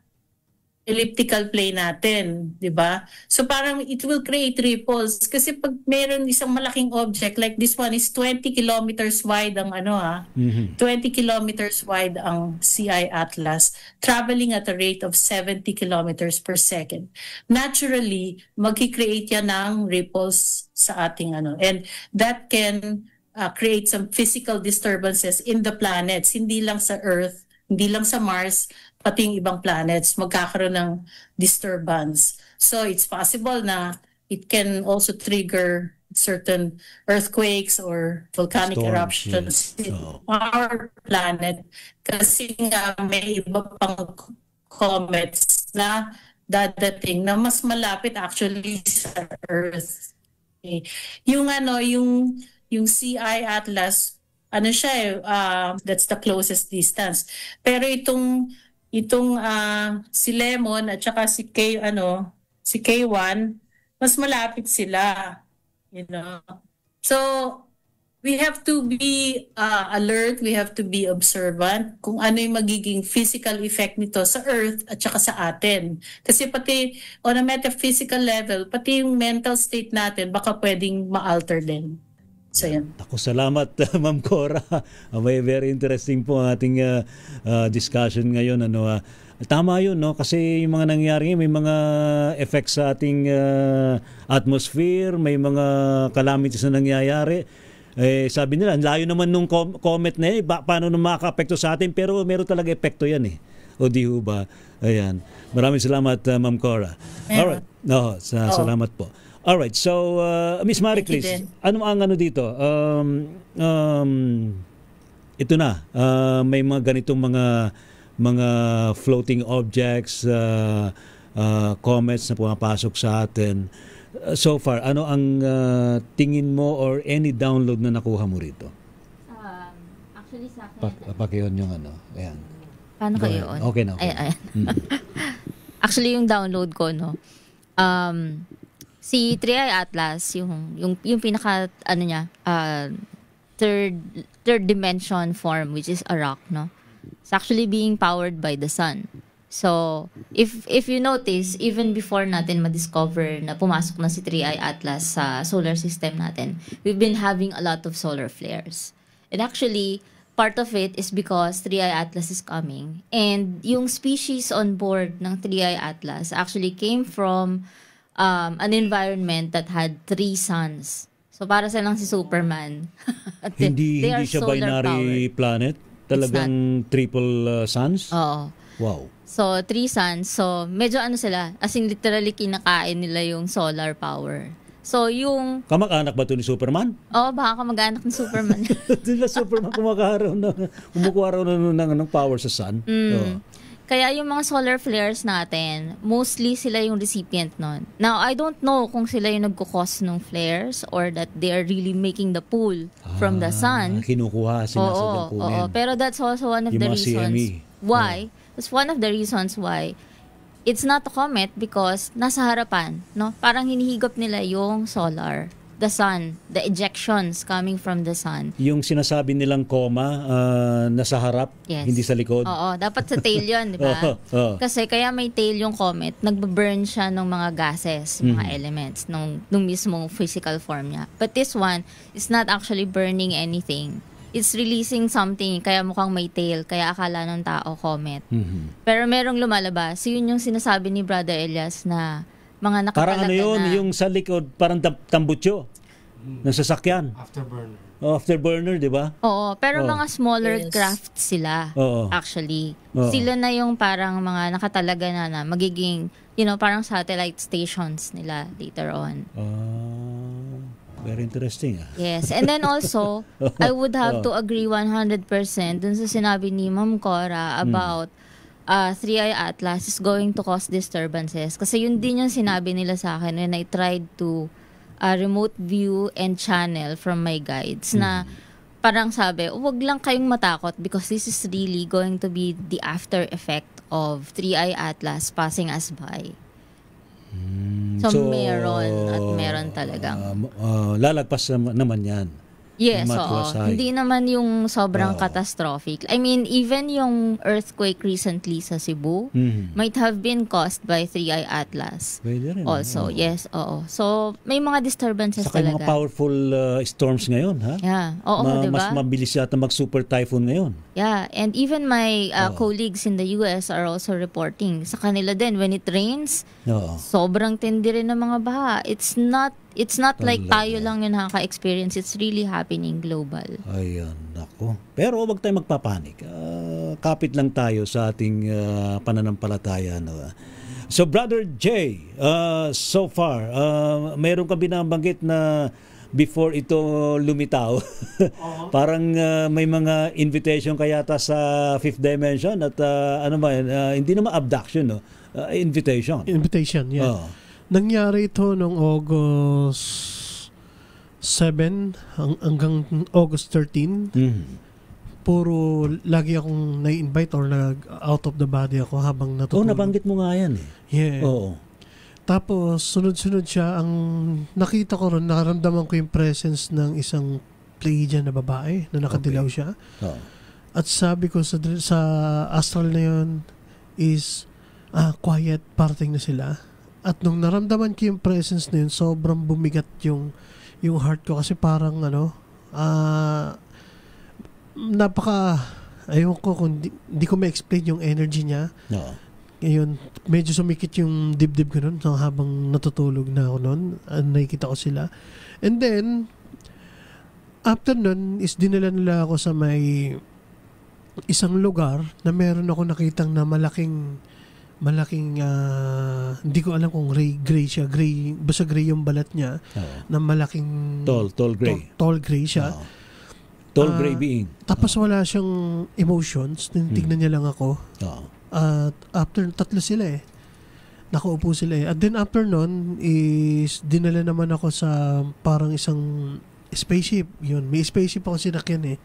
elliptical plane natin, di ba? So parang it will create ripples kasi pag meron isang malaking object like this one is 20 kilometers wide ang 20 kilometers wide ang CI Atlas, traveling at a rate of 70 kilometers per second. Naturally, magki-create yan ng ripples sa ating and that can create some physical disturbances in the planets, hindi lang sa Earth, hindi lang sa Mars, pati yung ibang planets, magkakaroon ng disturbance. So it's possible na it can also trigger certain earthquakes or volcanic eruptions in our planet kasi nga may iba pang comets na dadating na mas malapit actually sa Earth. Okay. Yung CI Atlas, that's the closest distance. Pero itong si Lemon at saka si K1, mas malapit sila, So we have to be alert, we have to be observant kung ano yung magiging physical effect nito sa Earth at saka sa atin. Kasi pati on a metaphysical level, pati yung mental state natin baka pwedeng ma-alter din. So, yan. Ako, salamat, Ma'am Cora. May very interesting po ang ating discussion ngayon. Tama yun, no? Kasi yung mga nangyari, may mga effects sa ating atmosphere, may mga calamities na nangyayari. Sabi nila, layo naman nung comet na paano na makaka-apekto sa atin, pero meron talaga epekto yan O di ho ba? Ayan. Maraming salamat, Ma'am Cora. Alright. Salamat po. Alright, so Miss Maricris, ano ang dito? Ito na, may mga ganitong mga floating objects, comets na pumapasok sa atin. So far, ano ang tingin mo or any download na nakuha mo rito? Actually sa akin, pakiyon yung ayan. Paano kayo yun? Okay na. Okay. Actually, yung download ko, si 3i Atlas, yung pinaka niya, third dimension form, which is a rock, it's actually being powered by the sun. So if you notice, even before natin ma-discover na pumasok na si 3i Atlas sa solar system natin, we've been having a lot of solar flares. And actually, part of it is because 3i Atlas is coming, and yung species on board ng 3i Atlas actually came from an environment that had 3 suns. So para silang si Superman. Hindi siya binary planet? Talagang triple suns? Oo. Wow. So 3 suns. So medyo sila, as in literally kinakain nila yung solar power. So yung... Kamag-anak ba ito ni Superman? Oo, baka kamag-anak ni Superman. Di ba Superman kumukuha raw ng power sa sun? Kaya yung mga solar flares natin, mostly sila yung recipient nun. Now, I don't know kung sila yung nagkukos ng flares or that they are really making the pull from the sun. Kinukuha, sinasadyang kunin. Oo, pero that's also one of the reasons why. That's one of the reasons why it's not a comet because nasa harapan, no? Parang hinihigop nila yung solar, the sun, the ejections coming from the sun. Yung sinasabi nilang coma, nasa harap, yes. hindi sa likod. Oo, dapat sa tail yun, di ba? Kasi kaya may tail yung comet, nagbe-burn siya ng mga gases, mga elements, nung mismong physical form niya. But this one is not actually burning anything. It's releasing something, kaya mukhang may tail, kaya akala ng tao comet. Pero merong lumalabas. So yun yung sinasabi ni Brother Elias na mga nakatalaga parang ano yun, na... yung sa likod, parang tambutso ng sasakyan. Afterburner. Afterburner, di ba? Oo, pero mga smaller craft sila, actually. Sila na yung parang mga nakatalaga na magiging, parang satellite stations nila later on. Very interesting. Yes. And then also, I would have to agree 100% dun sa sinabi ni Ma'am Cora about 3i Atlas is going to cause disturbances. Kasi yun din yung sinabi nila sa akin when I tried to remote view and channel from my guides na parang sabi, wag lang kayong matakot because this is really going to be the after effect of 3i Atlas passing us by. So meron talagang. Lalagpas naman yan. Yes, oo. Hindi naman yung sobrang catastrophic. I mean, even yung earthquake recently sa Cebu might have been caused by 3i Atlas. Rin, also, yes, oo. So, may mga disturbances saka talaga. Saka mga powerful storms ngayon, ha? Yeah, oo, diba? Mas mabilis yata mag-super typhoon ngayon. Yeah, and even my colleagues in the US are also reporting. Sa kanila din, when it rains, sobrang tindi rin ng mga baha. It's not like tayo lang yung nakaka-experience. It's really happening global. Ayan, nako. Pero wag tayo magpapanik. Kapit lang tayo sa ating pananampalataya. No? So, Brother Jay, so far, mayroon ka binabanggit na before ito lumitaw, parang may mga invitation kayata sa fifth dimension at hindi naman abduction, no? Invitation. Invitation, yeah. Nangyari ito noong August 7 hanggang August 13. Puro lagi akong na-invite or out of the body ako habang natutulog. Nabanggit mo nga yan eh. Yeah. Tapos sunod-sunod siya. Ang nakita ko ron, nakaramdaman ko yung presence ng isang Pleiadian na babae na nakadilaw siya. At sabi ko sa astral na yun is quiet, parting na sila. At nung naramdaman ko yung presence na yun, sobrang bumigat yung heart ko kasi parang ayun ko kung di ko ma-explain yung energy niya. Ngayon, medyo sumikit yung dibdib ko nun habang natutulog na ako nun. Nakikita ko sila. And then, after nun, is dinala nila ako sa may isang lugar na meron ako nakitang na malaking hindi ko alam kung gray siya, basta gray yung balat niya na malaking tall gray. Tall gray siya. Tall gray being. Tapos wala siyang emotions, tinitignan niya lang ako. At after, tatlo sila nakaupo sila At then after nun is dinala naman ako sa parang isang spaceship. Yun, may spaceship ako sinakyan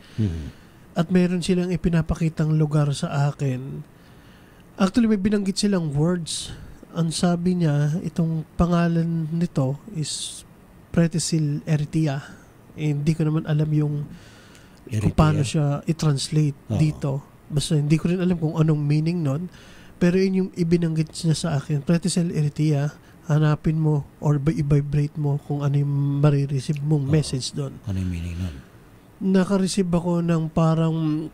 At meron silang ipinapakitang lugar sa akin. Actually, may binanggit silang words. Ang sabi niya, itong pangalan nito is Pretisil Eritia. Hindi ko naman alam kung paano siya i-translate dito. Basta hindi ko rin alam kung anong meaning nun. Pero yun yung ibinanggit niya sa akin. Pretisil Eritia, hanapin mo or i-vibrate mo kung ano yung marireceive mong message doon. Ano yung meaning nun? Naka-receive ako ng parang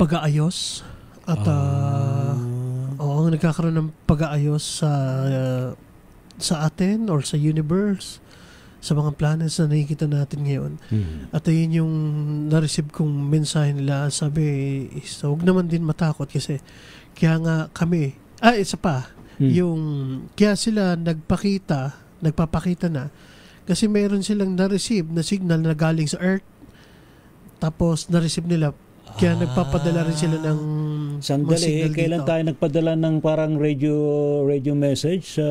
pag-aayos at nagkakaroon ng pag-aayos sa atin or sa universe, sa mga planets na nakikita natin ngayon. At ayun yung na-receive kong mensahe nila. Sabi, huwag naman din matakot kasi kaya nga kami, isa pa, kaya sila nagpapakita na kasi meron silang na-receive na signal na galing sa Earth tapos na-receive nila. Kaya nagpapadala rin sila ng sandali, kailan tayo nagpadala ng parang radio message sa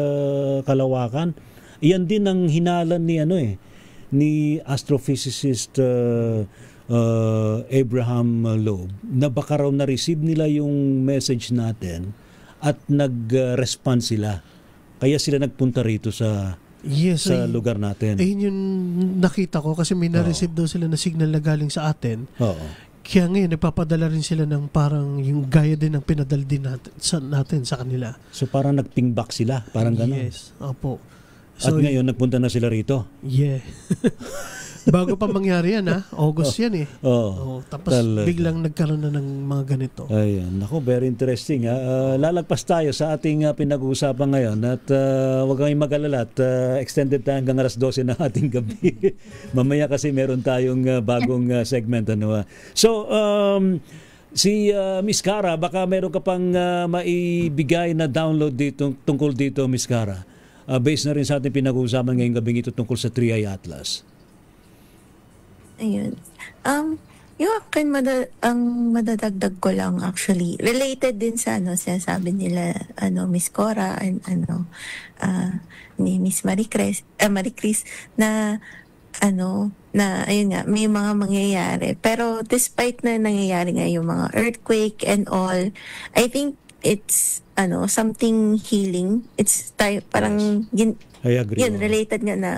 kalawakan? Iyan din ang hinalan ni astrophysicist Abraham Loeb na baka raw na-receive nila yung message natin at nag-respond sila. Kaya sila nagpunta rito sa lugar natin. Ayun yung nakita ko kasi may na-receive daw sila na signal na galing sa atin. Kaya ngayon, nagpapadala rin sila ng parang yung gaya din ng pinadala din natin sa kanila. So parang nag-ping back sila, parang gano'n. Yes, opo. So, at ngayon, nagpunta na sila rito? Yeah. Bago pa mangyari yan, August yan eh. Tapos biglang nagkaroon na ng mga ganito. Ayun. Naku, very interesting. Lalagpas tayo sa ating pinag-uusapan ngayon at huwag kayong mag-alala at extended tayo hanggang alas 12 ng ating gabi. Mamaya kasi meron tayong bagong segment. So, si Miss Cara, baka meron ka pang maibigay na download dito, tungkol dito, Miss Cara. Based na rin sa ating pinag-uusapan ngayong gabing ito tungkol sa 3i Atlas. Ayun. Yung akin, ang madadagdag ko lang actually, related din sa sinasabi nila, Miss Cora and ni Miss Marie Chris, na ayun nga, may mga mangyayari. Pero despite na nangyayari nga yung mga earthquake and all, I think it's something healing. It's parang I agree. Yun, related nga na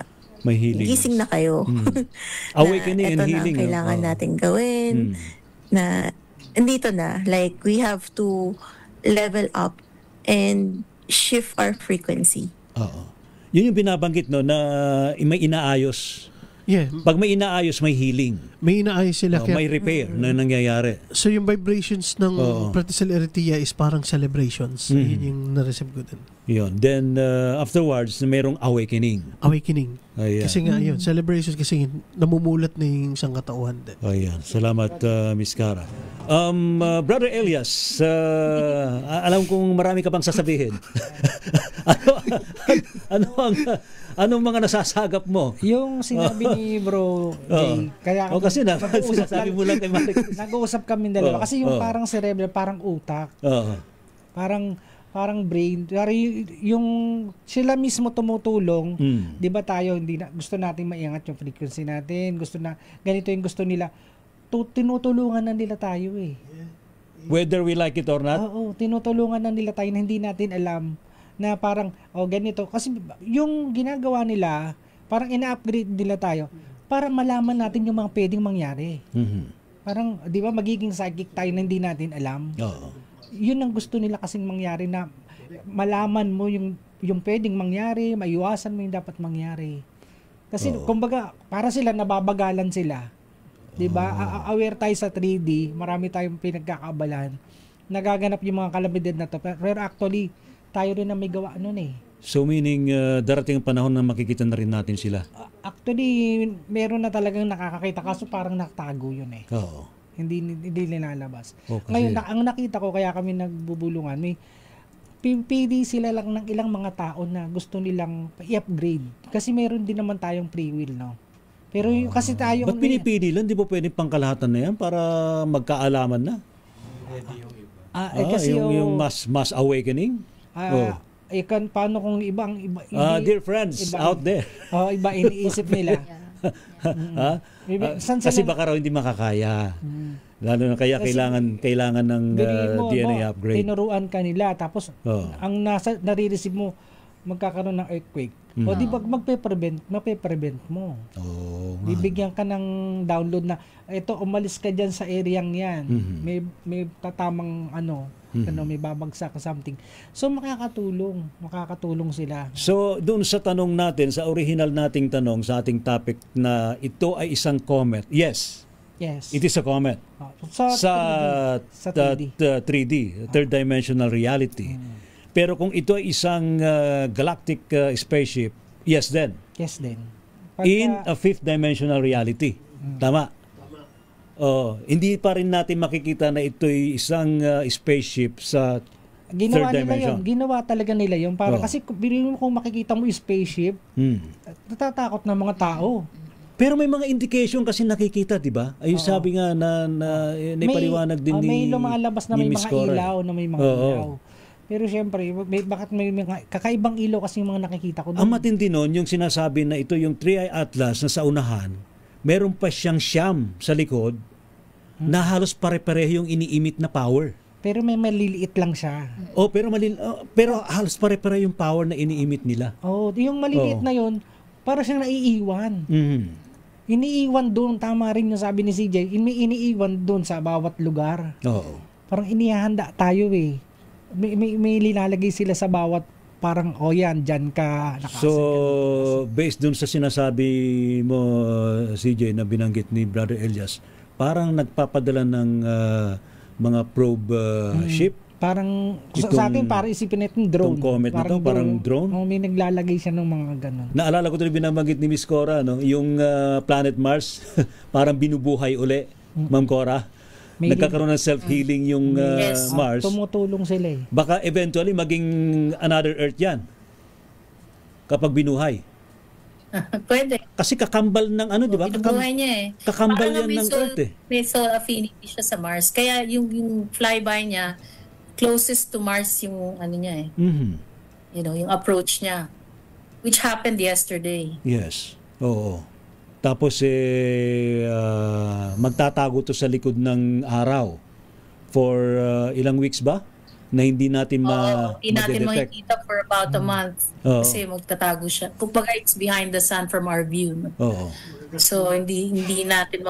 may healing. Gising na kayo. Awakening and healing. Ito na kailangan natin gawin. Na andito na. Like, we have to level up and shift our frequency. Yun yung binabanggit na may inaayos. Yeah. Pag may inaayos, may healing. May inaayos sila. May repair na nangyayari. So yung vibrations ng Pratisel Eritrea is parang celebrations. Yun yung na-receive ko din. Yun. Then afterwards, mayroong awakening. Awakening. Kasi nga yun, celebrations kasi namumulat na yung isang katauhan din. Ayan. Salamat, Miss Cara. Brother Elias, alam kong marami ka pang sasabihin. Anong mga nasasagap mo? Yung sinabi ni Bro Jay, kaya kasi sinasabi mo lang kay Malik. Nag-uusap kami dalawa kasi yung parang cerebral, parang utak. Parang brain. Yung sila mismo tumutulong, 'di ba tayo gusto nating maiangat yung frequency natin, ganito yung gusto nila. Tinutulungan na nila tayo eh. Whether we like it or not? Oo, tinutulungan na nila tayo na hindi natin alam. Na parang, ganito. Kasi yung ginagawa nila, parang ina-upgrade nila tayo para malaman natin yung mga pwedeng mangyari. Parang, di ba, magiging psychic tayo na hindi natin alam. Yun ang gusto nila kasing mangyari na malaman mo yung pwedeng mangyari, maiwasan mo yung dapat mangyari. Kasi, kumbaga, para sila, nababagalan sila. Di ba? Aware tayo sa 3D, marami tayong pinagkakabalan. Nagaganap yung mga kalamidad na to. Pero actually, tayo rin na may gawa nun eh. So meaning darating ang panahon na makikita na rin natin sila? Actually, meron na talagang nakakakita kaso parang nakatago yun eh. Hindi nilalabas. Ngayon, ang nakita ko kaya kami nagbubulungan, may pipili sila lang ng ilang mga tao na gusto nilang i-upgrade. Kasi meron din naman tayong free will, no? Pero kasi tayo... Ba't pinipili lang? Di ba pwede pangkalahatan na yan para magkaalaman na? Kasi yung mass awakening? Paano kung ibang dear friends out there. Iba iniisip nila. Kasi baka raw hindi makakaya. Lalo na kaya kailangan ng DNA upgrade. Tinuruan ka nila tapos ang nare-receive mo magkakaroon ng earthquake. O di ba mape-prevent mo. Bibigyan ka ng download na ito umalis ka diyan sa area yan. May tatamang may babagsak something. So makakatulong sila. So doon sa tanong natin, sa original nating tanong sa ating topic na ito ay isang comet. Yes. It is a comet. Sa 3D, third dimensional reality. Pero kung ito ay isang galactic spaceship, yes then. In a fifth dimensional reality. Tama. Hindi pa rin natin makikita na ito'y isang spaceship sa third dimension. Ginawa talaga nila yun. Para kasi kung makikita mo yung spaceship, natatakot ng mga tao. Pero may mga indication kasi nakikita, di ba? Ayun sabi nga na paliwanag din ni may lumalabas na may mga ilaw, na may mga ilaw. Pero syempre, bakit may mga kakaibang ilaw kasi yung mga nakikita ko doon? Ang matindi nun, yung sinasabi na ito yung 3i Atlas na sa unahan, meron pa siyang siyam sa likod na halos pare-pareho yung ini-emit na power. Pero may maliliit lang siya. Pero halos pare-pare yung power na iniimit nila. Yung maliliit na yun, para siyang naiiwan. Iniiwan doon, tama rin yung sabi ni CJ, iniiwan doon sa bawat lugar. Parang inihahanda tayo eh. May lilalagay sila sa bawat parang, yan, dyan ka. So, based doon sa sinasabi mo, CJ, na binanggit ni Brother Elias, parang nagpapadala ng mga probe ship. Parang, sa atin, parang isipin natin drone. Itong comet na to, parang drone. May naglalagay siya ng mga ganun. Naalala ko ito binanggit ni Miss Cora, no? Yung planet Mars, parang binubuhay uli, Ma'am Cora. Nagkakaroon ng self-healing yung Mars. Tumutulong sila eh. Baka eventually maging another Earth yan. Kapag binuhay. Pwede. Kasi kakambal ng di ba? Binubuhay niya eh. Kakambal yan ng Earth eh. May soul affinity siya sa Mars. Kaya yung flyby niya, closest to Mars yung niya eh. Yung approach niya. Which happened yesterday. Yes. Oo. Tapos magtatago to sa likod ng araw for ilang weeks ba? Na hindi natin hindi natin makikita for about a month. Kasi magtatago siya. Kumbaga it's behind the sun from our view. So hindi natin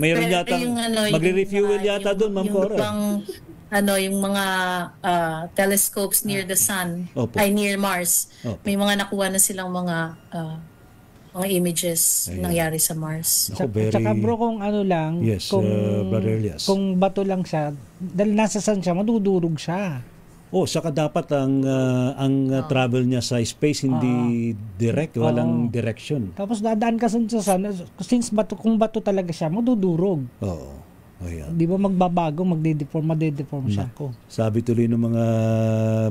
mayroon yata magre-refuel yata doon, Ma'am Cora. Yung mga telescopes near the sun, ay near Mars. May mga nakuha na silang mga images nangyari sa Mars. Tsaka bro, kung Brother Elias. Kung bato lang siya, dahil nasa sun siya, madudurog siya. Saka dapat ang travel niya sa space hindi direct, walang direction. Tapos dadaan ka sa sun, since kung bato talaga siya, madudurog. Di ba magbabago, madedeform siya. Sabi tuloy ng mga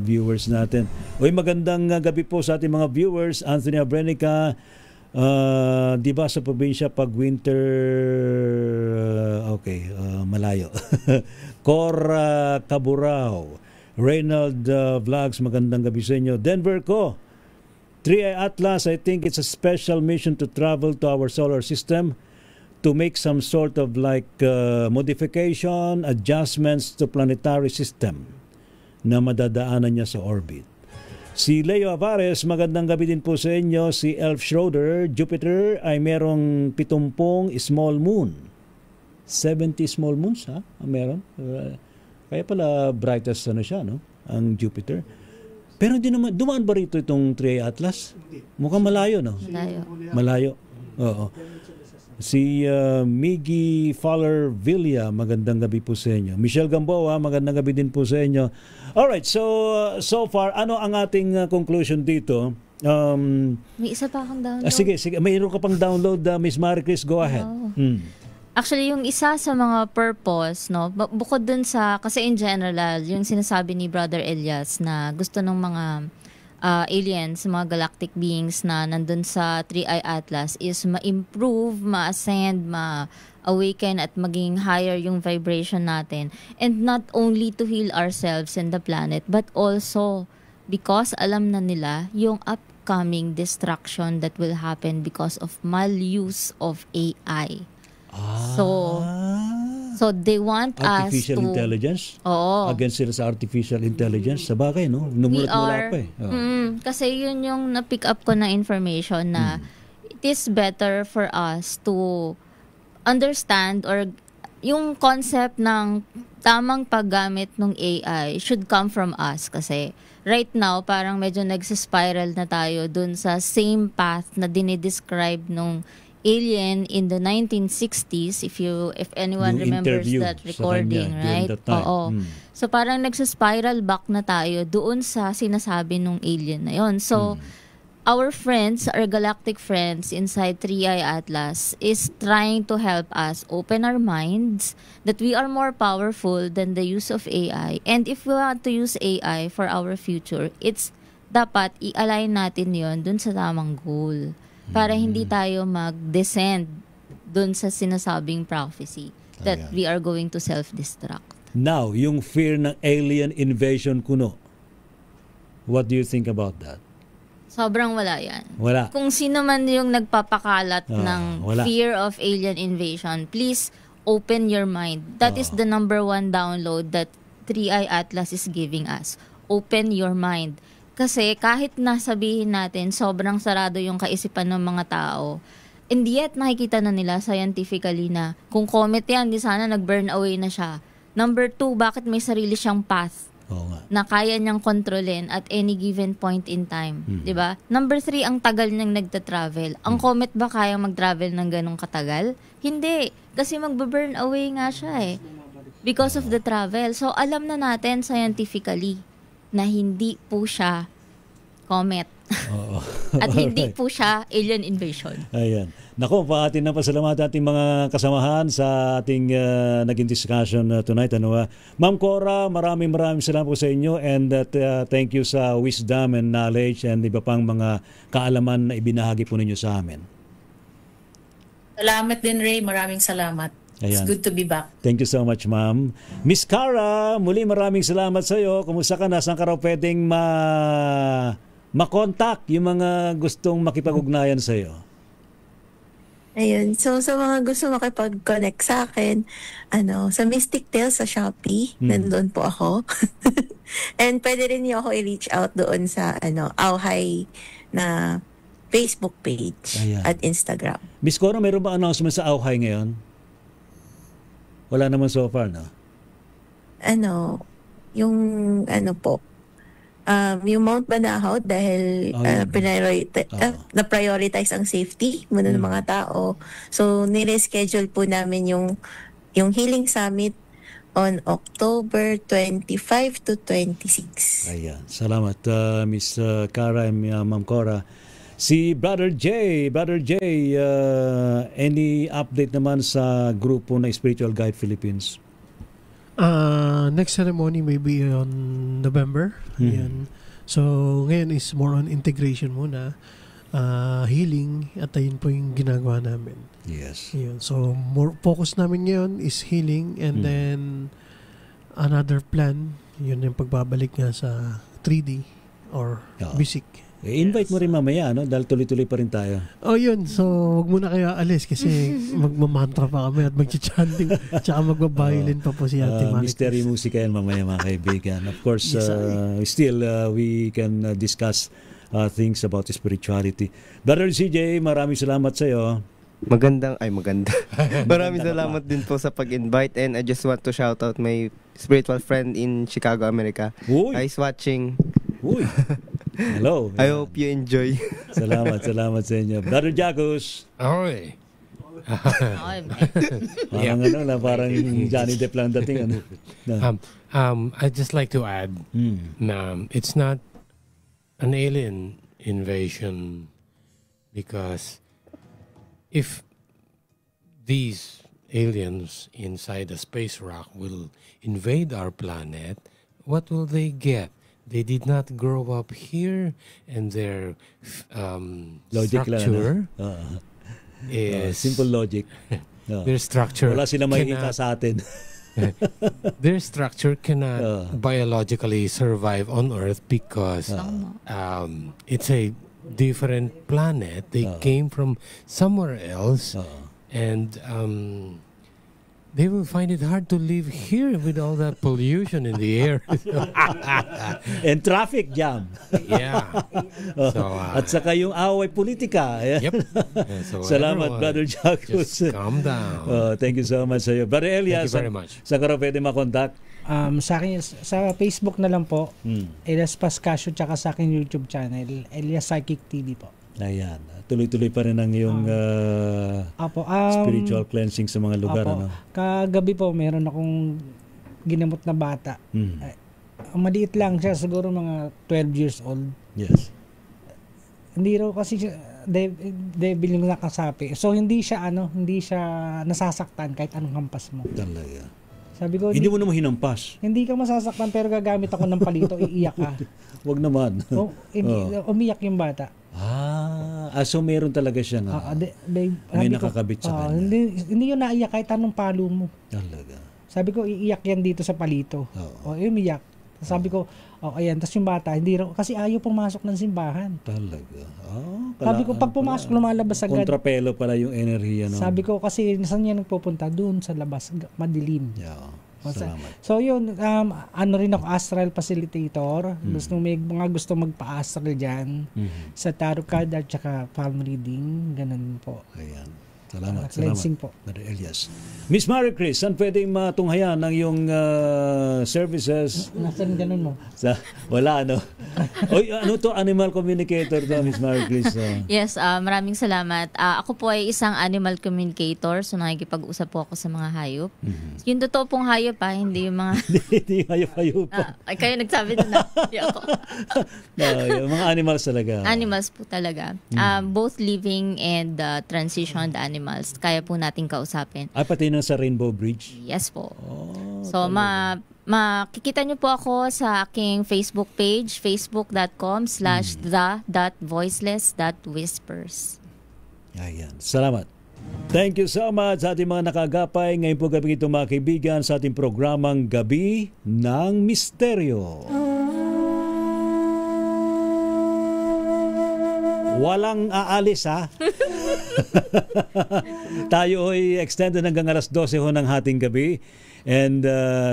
viewers natin. Magandang gabi po sa ating mga viewers. Anthony Abrenica, di ba sa probinsya pag winter malayo. Cora Caburao, Reynald Vlogs, magandang gabi sa inyo. Denver ko, 3i Atlas, I think it's a special mission to travel to our solar system to make some sort of modification, adjustments to planetary system na madadaanan niya sa orbit. Si Leo Avares, magandang gabi din po sa inyo. Si Elf Schroeder, Jupiter ay merong 70 small moon. 70 small moons, ha? Meron. Kaya pala brightest siya, no? Ang Jupiter. Pero hindi naman, dumaan ba rito itong 3i Atlas? Mukhang malayo, no? Malayo. Oo. Si Miggy Fowler Villa, magandang gabi po sa inyo. Michelle Gamboa, magandang gabi din po sa inyo. Alright, so far, ano ang ating conclusion dito? May isa pa akong download. Sige, mayroon ka pang download, Miss Maricris, go ahead. Actually, yung isa sa mga purpose, no, bukod dun sa, kasi in general, yung sinasabi ni Brother Elias na gusto ng mga aliens, mga galactic beings na nandun sa 3i Atlas is ma-improve, ma-ascend, ma-awaken at maging higher yung vibration natin. And not only to heal ourselves and the planet, but also because alam na nila yung upcoming destruction that will happen because of maluse of AI. So they want artificial us to intelligence? Against sila sa artificial intelligence? Sa bagay, no? Numulat-mula pa eh. Kasi yun yung na-pick up ko na information na it is better for us to understand or yung concept ng tamang paggamit ng AI should come from us kasi right now parang medyo nagsispiral na tayo dun sa same path na dinidescribe nung alien in the 1960s if anyone yung remembers that recording, right? So parang nagsa-spiral back na tayo doon sa sinasabi nung alien na yon. So our friends, our galactic friends inside 3i Atlas is trying to help us open our minds that we are more powerful than the use of AI. And if we want to use AI for our future, it's dapat i-align natin yon dun sa tamang goal. Para hindi tayo mag-descend dun sa sinasabing prophecy that we are going to self-destruct. Now, yung fear ng alien invasion kuno, what do you think about that? Sobrang wala yan. Wala. Kung sino man yung nagpapakalat ng fear of alien invasion, please open your mind. That is the number one download that 3i Atlas is giving us. Open your mind. Kasi kahit nasabihin natin sobrang sarado yung kaisipan ng mga tao, and yet nakikita na nila scientifically na kung comet yan, di sana nag-burn away na siya. Number 2, bakit may sarili siyang path na kaya niyang kontrolin at any given point in time. Di ba? Number 3, ang tagal niyang nagta-travel. Ang comet ba kaya mag-travel ng ganong katagal? Hindi. Kasi mag-burn away nga siya because of the travel. So, alam na natin scientifically na hindi po siya comet. At hindi po siya alien invasion. Ayan. Naku, paatin na pasalamat ating mga kasamahan sa ating naging discussion tonight. Ma'am Cora, maraming salamat po sa inyo and thank you sa wisdom and knowledge and iba pang mga kaalaman na ibinahagi po ninyo sa amin. Salamat din, Ray. Maraming salamat. It's good to be back. Thank you so much, ma'am. Miss Cara, muli maraming salamat sa iyo. Kumusta ka na? Saan ka raw pwedeng makontak yung mga gustong makipag-ugnayan sa iyo? Ayun. So, sa mga gusto makipag-connect sa akin, sa Mystic Tales sa Shopee, nandun po ako. And pwede rin niyo ako i-reach out doon sa, Auhay na Facebook page at Instagram. Miss Cora, mayroon ba announcement sa Auhay ngayon? Wala naman so far, no? Yung yung Mount Banahaw dahil na-prioritize ang safety muna ng mga tao. So, nire-schedule po namin yung Healing Summit on October 25 to 26. Ayan. Salamat, Miss Cara and Ma'am Cora. Si Brother J, any update naman sa grupo na Spiritual Guide Philippines? Next ceremony may be on November. Ayan. So, ngayon is more on integration muna. Healing, at ayun po yung ginagawa namin. Yes. Ayan. So, more focus namin ngayon is healing and then another plan, yun yung pagbabalik nga sa 3D or music. Invite mo rin mamaya, dahil tuloy-tuloy pa rin tayo. Yun. So, wag muna kayo alis kasi magmamantra pa kami at mag-chanting tsaka magbabayolin pa po si Ate Maricruz. Mystery musika yan mamaya, mga kaibigan. Of course, we can discuss things about spirituality. Brother CJ, maraming salamat sa iyo. Maganda. Maraming salamat din po sa pag-invite and I just want to shout out my spiritual friend in Chicago, America. He's watching. Hello. I hope you enjoy. Salamat sa inyo. Brother Jacos. Ahoy. Parang Johnny Depp lang dating. I'd just like to add it's not an alien invasion because if these aliens inside the space rock will invade our planet, what will they get? They did not grow up here, and their structure is simple logic. Their structure. Wala silang makikita sa atin. Their structure cannot biologically survive on Earth because it's a different planet. They came from somewhere else, and they will find it hard to live here with all that pollution in the air. And traffic jam. Yeah. So, at saka yung away politika. Yep. So salamat, Brother Jacos. Just calm down. Thank you so much sa iyo. Brother Elias, thank you very much. Saan ka pwede makontak? Sa akin, sa Facebook na lang po, Elias Pascasio, tsaka sa akin YouTube channel, Elias Psychic TV po. Ayan. Tuloy-tuloy pa rin ang iyong spiritual cleansing sa mga lugar. Kagabi po, meron akong ginamot na bata. Maliit lang siya, siguro mga 12 years old. Yes. Hindi raw kasi siya, devil yung nakasapi. So, hindi siya nasasaktan kahit anong hampas mo. Talaga. Sabi ko, hindi mo naman hinampas. Hindi ka masasaktan pero gagamit ako ng palito, iiyak ka. Wag naman. Umiyak yung bata. So meron talaga siya may nakakabit sa kanya. Hindi yun naiyak kahit anong palo mo. Talaga. Sabi ko, iiyak yan dito sa palito. Umiyak. Sabi ko, ayan. Tapos yung bata, hindi raw, kasi ayaw pumasok ng simbahan. Talaga. Sabi ko, pag pumasok, lumalabas agad. Kontrapelo pala yung enerhiya. Sabi ko, kasi saan niya nagpupunta? Doon sa labas, madilim. Salamat. So yun, ano rin ako, astral facilitator. May mga gusto magpa-astral dyan sa tarot card at saka palm reading. Ganun po. Ayan. Salamat. Cleansing po. Brother Elias. Miss Marie Chris, saan pwedeng matunghayan ng iyong services? Nasaan ganun mo? Wala, ano? Oy, ano to? Animal communicator to, Miss Marie Chris. Yes, maraming salamat. Ako po ay isang animal communicator, so nakikipag-usap po ako sa mga hayop. Yung totoo pong hayop hindi yung mga... Hindi hayop-hayop. Kayo nagsabi na hindi ako. Yung mga animals talaga. Animals po talaga. Both living and transitioned animals. Kaya po natin kausapin. Pati na sa Rainbow Bridge? Yes po. So, makikita nyo po ako sa aking Facebook page, facebook.com/the.voiceless.whispers. Ayan. Salamat. Thank you so much sa ating mga nakagapay. Ngayon po gabi ito mga kaibigan sa ating programang Gabi ng Misteryo. Walang aalis Tayo ay extended hanggang alas 12 ng hating gabi. And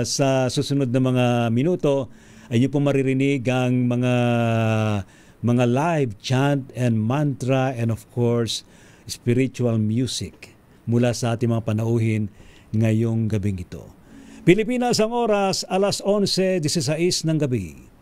sa susunod na mga minuto ay niyo po maririnig ang mga live chant and mantra and of course spiritual music mula sa ating mga panauhin ngayong gabing ito. Pilipinas ang oras, alas 11:16 ng gabi.